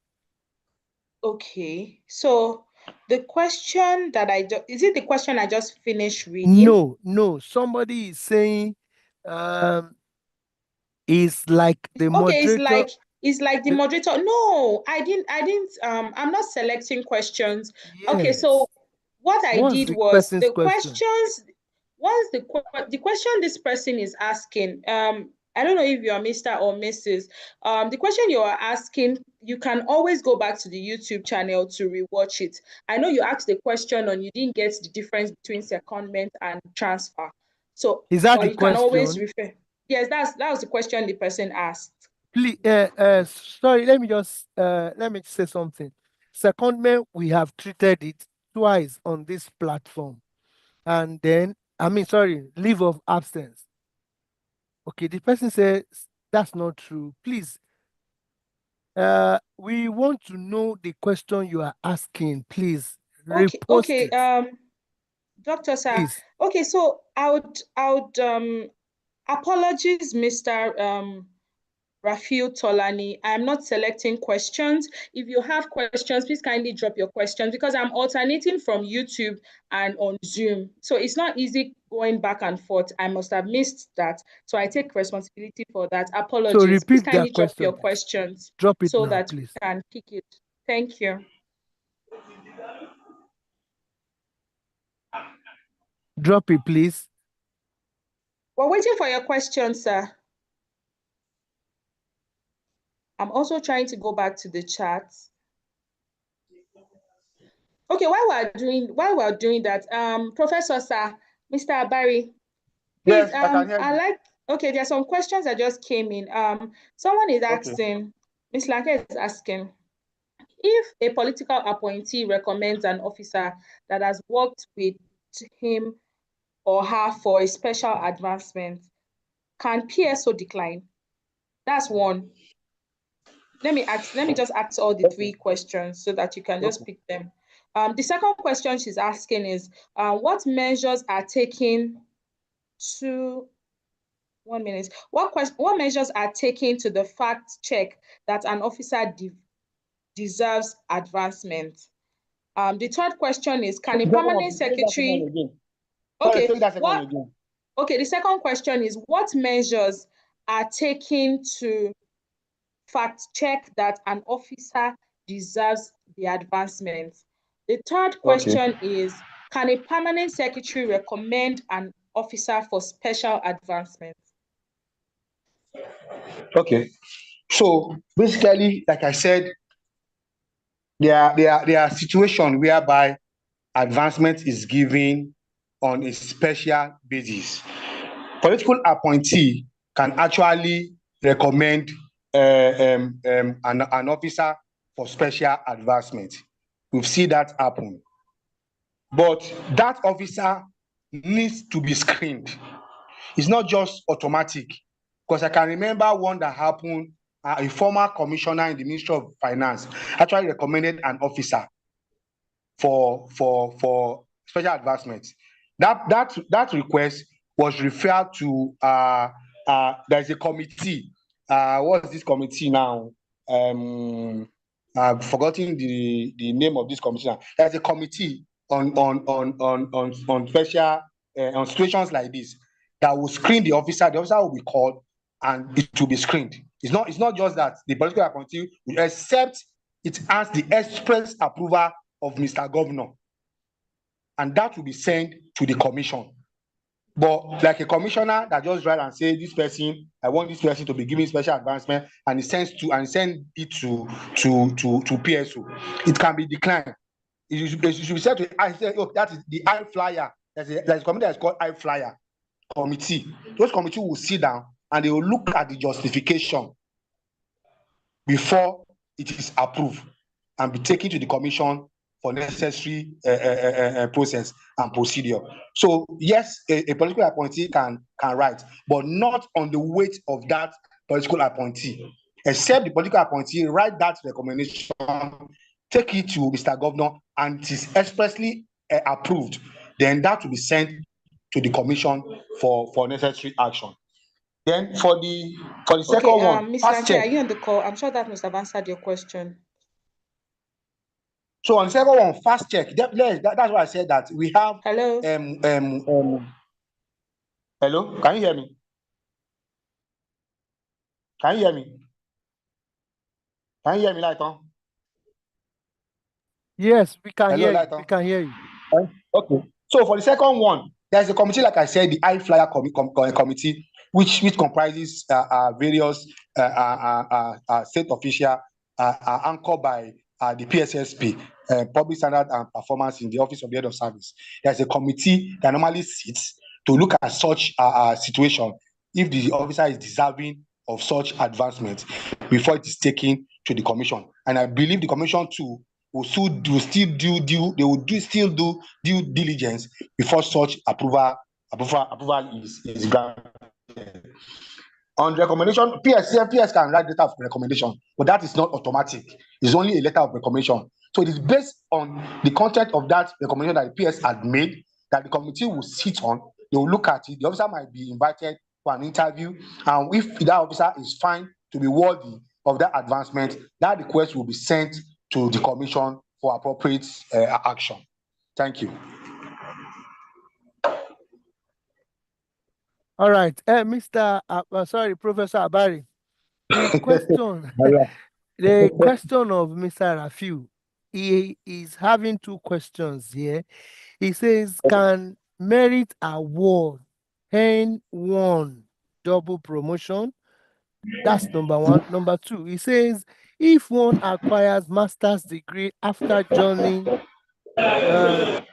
Okay, so the question that is it the question I just finished reading? No. Somebody is saying is like the moderator. Okay, it's like the moderator. No, I didn't I'm not selecting questions. Yes. Okay, so what I did was the questions. What's the question this person is asking? I don't know if you are Mr. or Mrs. The question you are asking, you can always go back to the YouTube channel to rewatch it. I know you asked the question and you didn't get the difference between secondment and transfer. So, is that or the you question? Can always refer. Yes, that was the question the person asked. Please, sorry, let me say something. Secondment, we have treated it twice on this platform. And then, leave of absence. Okay, the person says that's not true. Please, we want to know the question you are asking. Please, repost it. Doctor, sir. Please. Okay, so I would apologies, Mr. Rafiu Tolani. I'm not selecting questions. If you have questions, please kindly drop your questions because I'm alternating from YouTube and on Zoom. So it's not easy going back and forth. I must have missed that. So I take responsibility for that. Apologies. So repeat please kindly drop your questions. Drop it so now, that please. We can pick it. Thank you. Drop it, please. We're waiting for your question, sir. I'm also trying to go back to the chat. Okay, while we're doing that, Professor Sir, Mr. Barry, please, yes, I can hear you. Okay, there are some questions that just came in. Someone is asking, Ms. Lanke is asking, if a political appointee recommends an officer that has worked with him or her for a special advancement, can PSO decline? That's one. Let me just ask all the three questions so that you can just pick them. The second question she's asking is, what measures are taken to, 1 minute, what measures are taken to the fact check that an officer deserves advancement? The third question is, can a permanent secretary... Okay, the second question is, what measures are taken to fact check that an officer deserves the advancement? The third question is, can a permanent secretary recommend an officer for special advancement? Okay. So basically, like I said, there are situations whereby advancement is given on a special basis. Political appointee can actually recommend an officer for special advancement. We've seen that happen. But that officer needs to be screened. It's not just automatic. Because I can remember one that happened, a former commissioner in the Ministry of Finance actually recommended an officer for special advancements. That request was referred to, there's a committee. What's this committee now? I've forgotten the name of this committee now. There's a committee on special on situations like this that will screen the officer. The officer will be called and it will be screened. It's not just that the political appointee will accept it as the express approval of Mr. Governor, and that will be sent to the commission. But like a commissioner that just write and say, this person, I want this person to be given special advancement, and he send it to PSO, it can be declined. It should be said to, I say, oh, that is the I flyer. There's a committee that's called I flyer committee. Those committee will sit down and they will look at the justification before it is approved and be taken to the commission for necessary process and procedure. So yes, a political appointee can write, but not on the weight of that political appointee. Except the political appointee write that recommendation, take it to Mr. Governor, and it is expressly approved, then that will be sent to the commission for necessary action. Then for the second one, Mr. Ake, are you on the call? I'm sure that must have answered your question. So on the second one, fast check. That's why I said that we have. Hello. Hello, can you hear me? Can you hear me? Can you hear me, Lighton? Yes, we can Hello, hear Lighton. you. We can hear you. Okay. So for the second one, there's a committee, like I said, the I Flyer committee, which comprises various state officials anchored by the PSSP, Public Standard and Performance in the Office of the Head of Service. There's a committee that normally sits to look at such situation if the officer is deserving of such advancement before it is taken to the commission. And I believe the commission too will still do due diligence before such approval is granted. On recommendation, PS can write letter of recommendation, but that is not automatic. It's only a letter of recommendation. So it is based on the content of that recommendation that the PS had made that the committee will sit on. They will look at it. The officer might be invited for an interview, and if that officer is found to be worthy of that advancement, that request will be sent to the commission for appropriate action. Thank you. All right, Professor Abari. The question of Mr. Rafiu, he is having two questions here. He says, can merit award earn one double promotion? That's number one. Number two, he says, if one acquires master's degree after joining the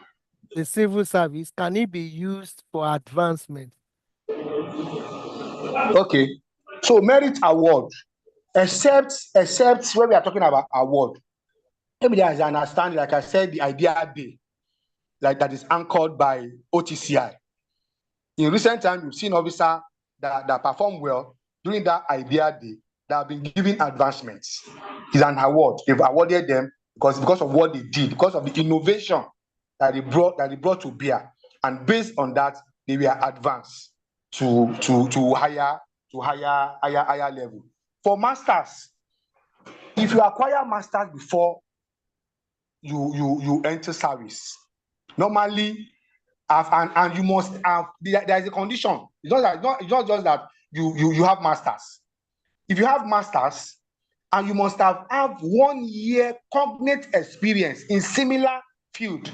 civil service, can it be used for advancement? Okay, so merit award, except when we are talking about award, maybe there is an understanding, like I said, the idea day, like that is anchored by OTCI. In recent times, we've seen officers that perform well during that idea day that have been given advancements. It's an award. They've awarded them because of what they did, because of the innovation that they brought to bear, and based on that, they were advanced to higher level. For masters, if you acquire masters before you enter service, normally and you must have, there is a condition. It's not just that you have masters. If you have masters, and you must have 1 year cognate experience in similar field,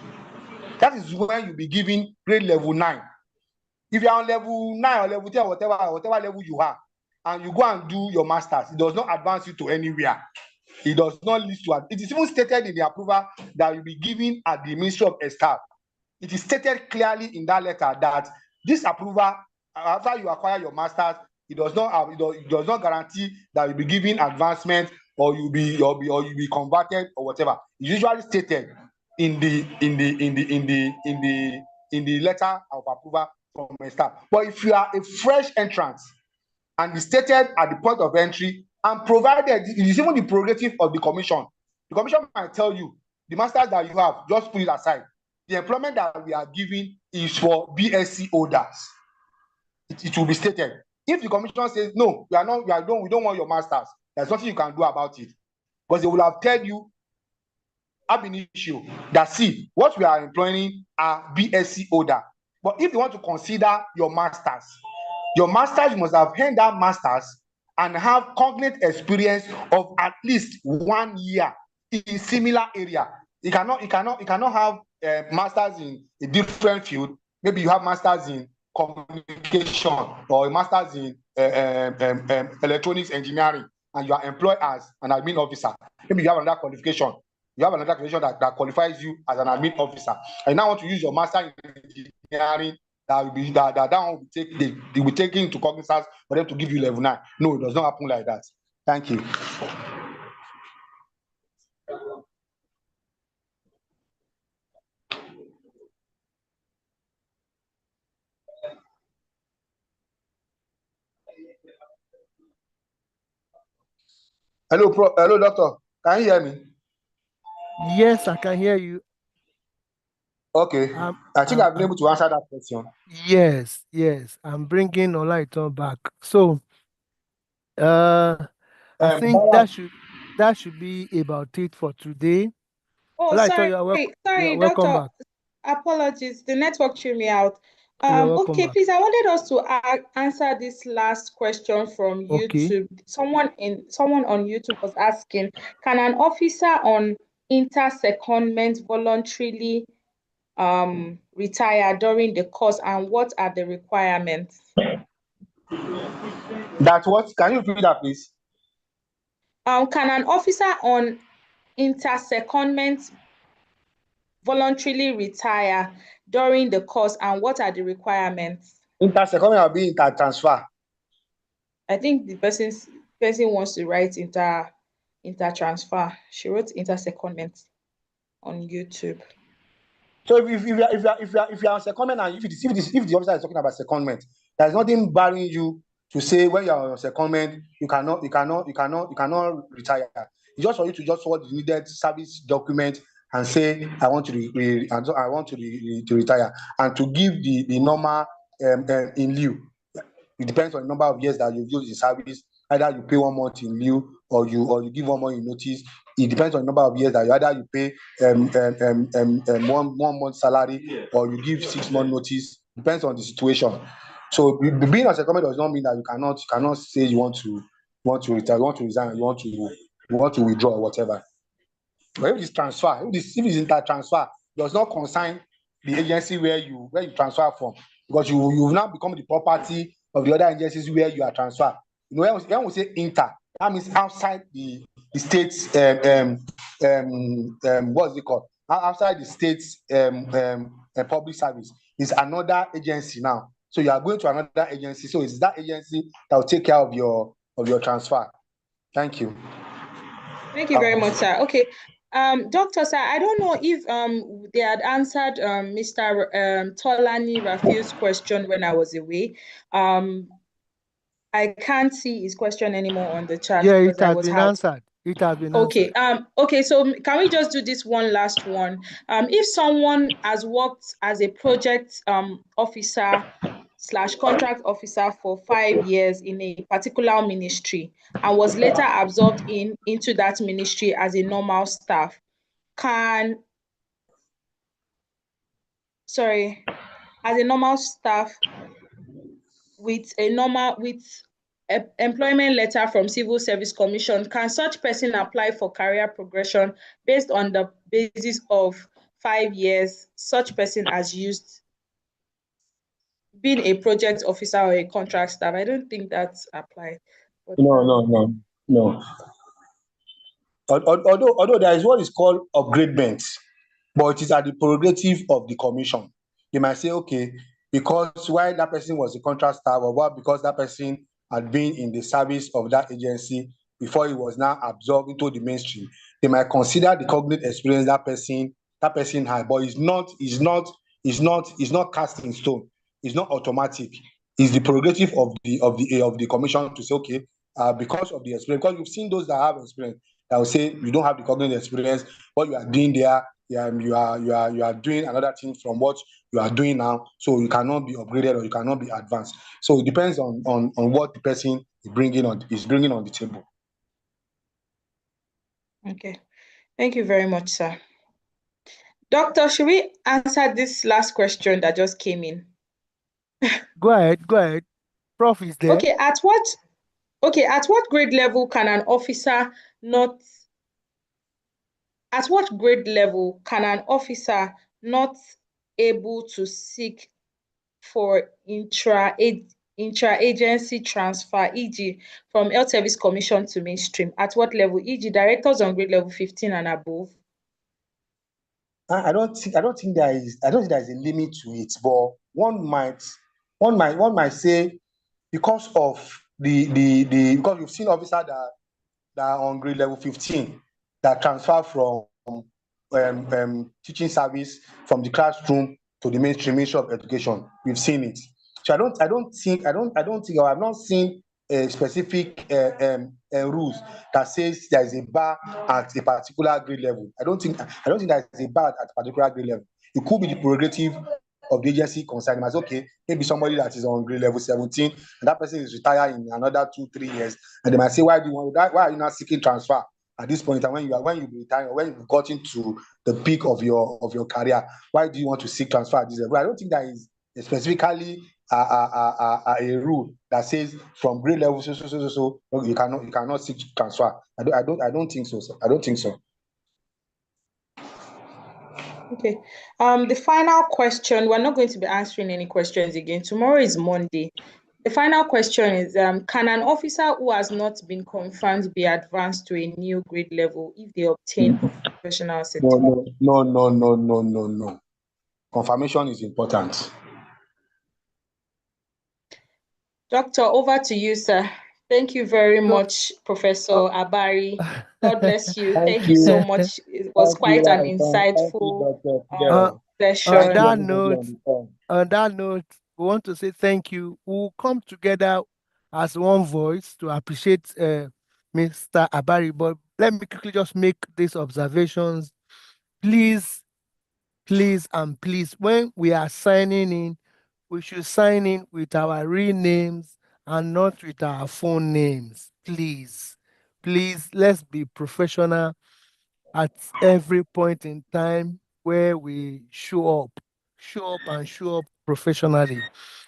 that is when you'll be given grade level 9. If you're on level 9 or level 10 or whatever level you are, and you go and do your masters, it does not advance you to anywhere. It does not lead to it is even stated in the approval that you'll be given at the Ministry of Staff. It is stated clearly in that letter that this approval, after you acquire your masters, it does not guarantee that you'll be given advancement or you'll be converted or whatever. It's usually stated in the letter of approval from a staff. But if you are a fresh entrant and it's stated at the point of entry and provided, it is even the prerogative of the commission. The commission might tell you the masters that you have, just put it aside. The employment that we are giving is for BSc holders. It will be stated. If the commission says no, we don't want your masters, there's nothing you can do about it, because they will have told you ab initio that see, what we are employing are BSc holder. But if you want to consider your masters, you must have earned that masters and have cognate experience of at least 1 year in similar area. You cannot have masters in a different field. Maybe you have masters in communication or a masters in electronics engineering, and you are employed as an admin officer. Maybe you have another qualification. You have another qualification that qualifies you as an admin officer. And now want to use your master in engineering, that one will be taken into cognizance for them to give you level 9. No, it does not happen like that. Thank you. Hello, doctor. Can you hear me? Yes, I can hear you. Okay. I think I've been able to answer that question. Yes. I'm bringing Olaiton back. So, I think that should be about it for today. Oh, Olaiton, sorry, welcome doctor. back. Apologies, the network threw me out. Okay, please, I wanted us to answer this last question from YouTube. Someone on YouTube was asking, can an officer on inter-secondment voluntarily retire during the course, and what are the requirements? That's what? Can you repeat that, please? Can an officer on inter-secondment voluntarily retire during the course, and what are the requirements? Inter-secondment will be inter-transfer. I think the person wants to write inter-transfer. She wrote inter-secondment on YouTube. So if you are on secondment, and if the officer is talking about secondment, there's nothing barring you to say when you are on secondment you cannot retire. It's just for you to just forward the needed service document and say I want to retire, and to give the normal in lieu. It depends on the number of years that you've used the service. Either you pay 1 month in lieu, or you give 1 month in notice. It depends on the number of years that you pay 1 month salary, or you give 6 month notice. Depends on the situation. So being a secondment does not mean that you cannot say you want to retire, you want to resign, you want to withdraw or whatever. But if it's transfer, if it's inter-transfer, does not concern the agency where you transfer from, because you've now become the property of the other agencies where you are transferred. You know, when we say inter, that means outside the state's what's it called? Outside the state's public service is another agency now. So you are going to another agency. So it's that agency that will take care of your transfer. Thank you. Thank you very much, sir. Okay. Doctor, sir, I don't know if they had answered Mr. Tolani Rafi's question when I was away. I can't see his question anymore on the chat. Yeah, it has been answered. It has been okay. answered. Okay. So can we just do this one last one? If someone has worked as a project officer / contract officer for 5 years in a particular ministry and was later absorbed into that ministry as a normal staff, as a normal staff with employment letter from Civil Service Commission, can such person apply for career progression based on the basis of 5 years such person has used being a project officer or a contract staff? I don't think that's applied. But, No. Although there is what is called upgradement, but it is at the prerogative of the commission. They might say, okay, because while that person was a contract staff, or because that person had been in the service of that agency, before it was now absorbed into the mainstream, they might consider the cognate experience that person had, but it's not cast in stone. It's not automatic. It's the prerogative of the commission to say, okay, because of the experience, because you've seen those that have experience that will say you don't have the cognitive experience, what you are doing there, you are doing another thing from what you are doing now, so you cannot be upgraded or you cannot be advanced. So it depends on what the person is bringing on the table. Okay. Thank you very much, sir. Doctor, should we answer this last question that just came in? Go ahead. Prof is there. Okay, at what grade level can an officer not able to seek for intra-agency transfer, e.g. from Health Service Commission to mainstream? At what level? E.g. directors on grade level 15 and above? I don't think there is a limit to it, but one might say, because of because you've seen officers that are on grade level 15 that transfer from teaching service from the classroom to the mainstream Ministry of Education. We've seen it. So I don't think, or I've not seen a specific rules that says there is a bar at a particular grade level. I don't think there is a bar at a particular grade level. It could be the prerogative of the agency concerned. As okay, maybe somebody that is on grade level 17 and that person is retired in another 2-3 years, and they might say, why are you not seeking transfer at this point? And when you retire, when you've gotten to the peak of your career, why do you want to seek transfer at this level? I don't think there is specifically a rule that says from grade level so you cannot seek transfer. I don't think so, sir. I don't think so. Okay. The final question, we're not going to be answering any questions again. Tomorrow is Monday. The final question is, can an officer who has not been confirmed be advanced to a new grade level if they obtain professional certificate? No. Confirmation is important. Doctor, over to you, sir. Thank you very much, Professor Abari. God bless you. Thank you so much. It was quite an insightful session. On that note, we want to say thank you. We'll come together as one voice to appreciate Mr. Abari. But let me quickly just make these observations. Please, when we are signing in, we should sign in with our real names and not with our phone names. Please, let's be professional at every point in time where we show up professionally.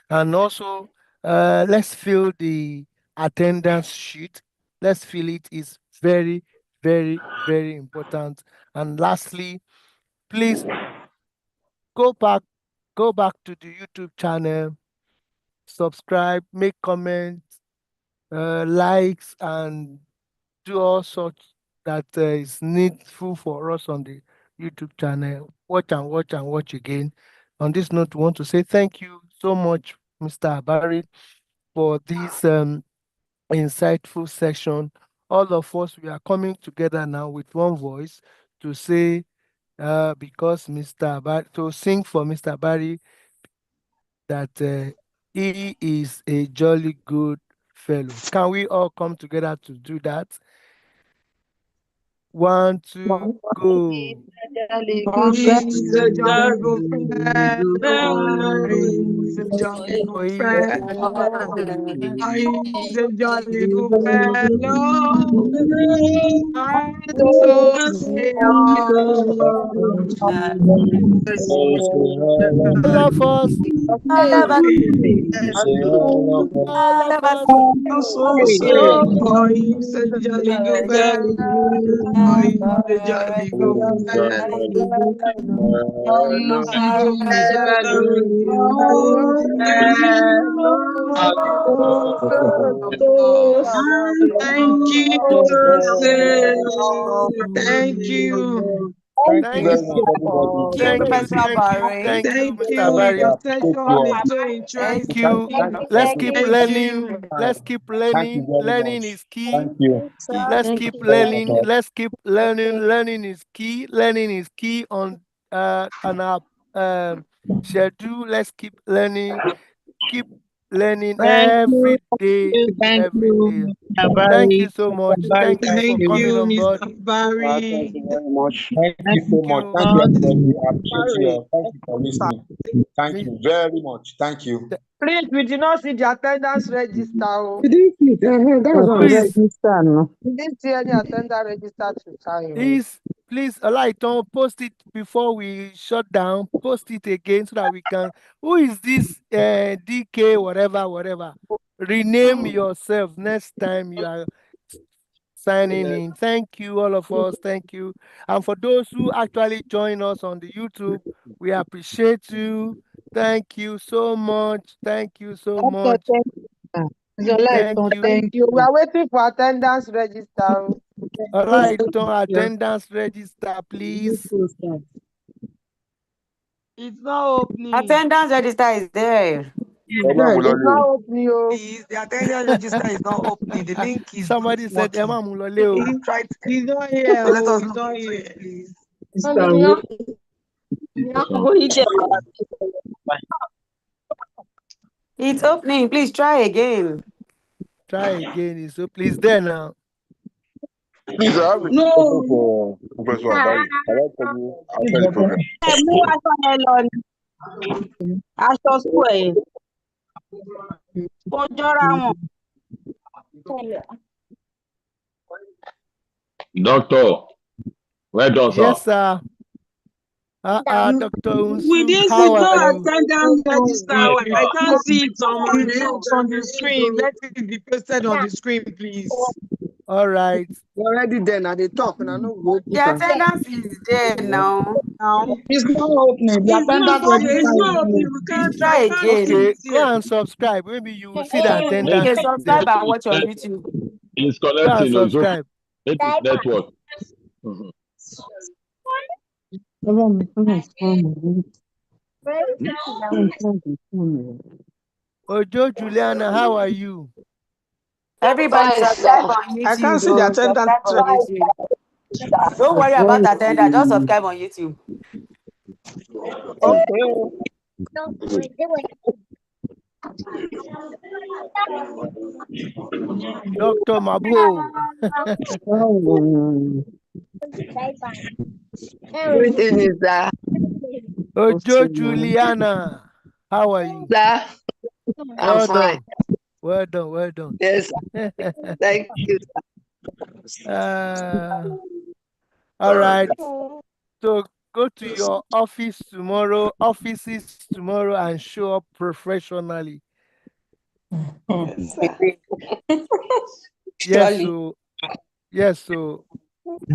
And also, let's fill the attendance sheet. Let's fill it. Is very, very, very important. And lastly, please go back to the YouTube channel, subscribe, make comments, likes, and do all sorts that is needful for us on the YouTube channel. Watch again. On this note, we want to say thank you so much, Mr. Abari, for this insightful session. All of us, we are coming together now with one voice to say, because Mr. Abari, to sing for Mr. Abari that he is a jolly good fellow. Can we all come together to do that? 1, 2, go. He's a jolly good fellow. He's a jolly good fellow. He's a jolly good fellow. And so say All of us. Oh, he's a jolly good fellow. Oh, he's a jolly good fellow. Thank you. Thank you Thank very you. much, everybody. Thank you, Professor Barry. Thank you, Thank Mr. you. Barry. Your Appreciate session you all. is so Thank interesting. you. Let's keep Thank learning. you. Let's keep Thank you learning. very Learning much. is key. Thank you. Let's Thank keep you. learning. Let's keep learning. Learning is key. Learning is key on our schedule. Let's keep learning. Keep learning Thank you. every day. Thank Every you, day. Mr. Thank you Barry. so much. Mr. Barry, Thank you thank for Thank you. coming you, on board. Mr. Thank Barry. you very much. Thank you Thank so Thank much. you. Thank you, everybody. I Mr. appreciate you Barry. all. Thank you for listening. Thank Please, you very much. Thank you. Please, we did not see the attendance register. Oh. You didn't see it. That's on please, register now. We didn't see any attendance register to sign. Oh. please, Olaiton, post it before we shut down. Post it again so that we can. Who is this DK, whatever? Rename yourself next time you are signing in. Thank you, all of us. Thank you. And for those who actually join us on the YouTube, we appreciate you. Thank you so much. Thank you so much. Thank you. Thank you. We are waiting for attendance register. Olaiton, attendance register, please. It's not opening. Attendance register is there. It's not opening. Oh. Please, the attendance register is not opening. The link is Somebody not said, working. Emma Muloleo. He's not here. Let Oh, us he's look not into here. it, please. It's opening. Please try again. Try again. So please there now. Please, I have a question for Professor Abari. I like for you after the program. Aṣọ school ẹ̀ kó jọra wọn. Doctor, well done, Yes, sir. sir. Dr. We Unsu, didn't see how are no you? attendance register. I can't see it on the screen. Let it be posted on the screen, please. All right. Already then, and they talk, and I know we The attendance is there now. It's not opening. The attendance register It's is not not opening. Please I try can't see again. Okay, it go here. and subscribe. Maybe you will see the attendance Okay, is there. subscribe and watch on YouTube. It's Go and connecting. Also, subscribe. it is network. Mhm. Ojo Juliana, how are you? Everybody subscribe on I can't YouTube. see the Oh, attendance subscribe on register. YouTube. Don't worry about attendance. Just subscribe on YouTube. Okay. Dr. Mabo. Everything is that. Ojo Juliana, how are you? Sir, I'm Well fine. done. Well done. Well done. Yes, thank you. All right. So go to your offices tomorrow and show up professionally. Yes, sir. Yes, so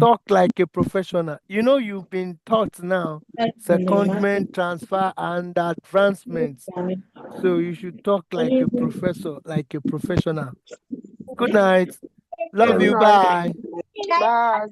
talk like a professional. You know, you've been taught now secondment, transfer, and advancement. So you should talk like a professor, like a professional. Good night. Love you. Bye. Bye.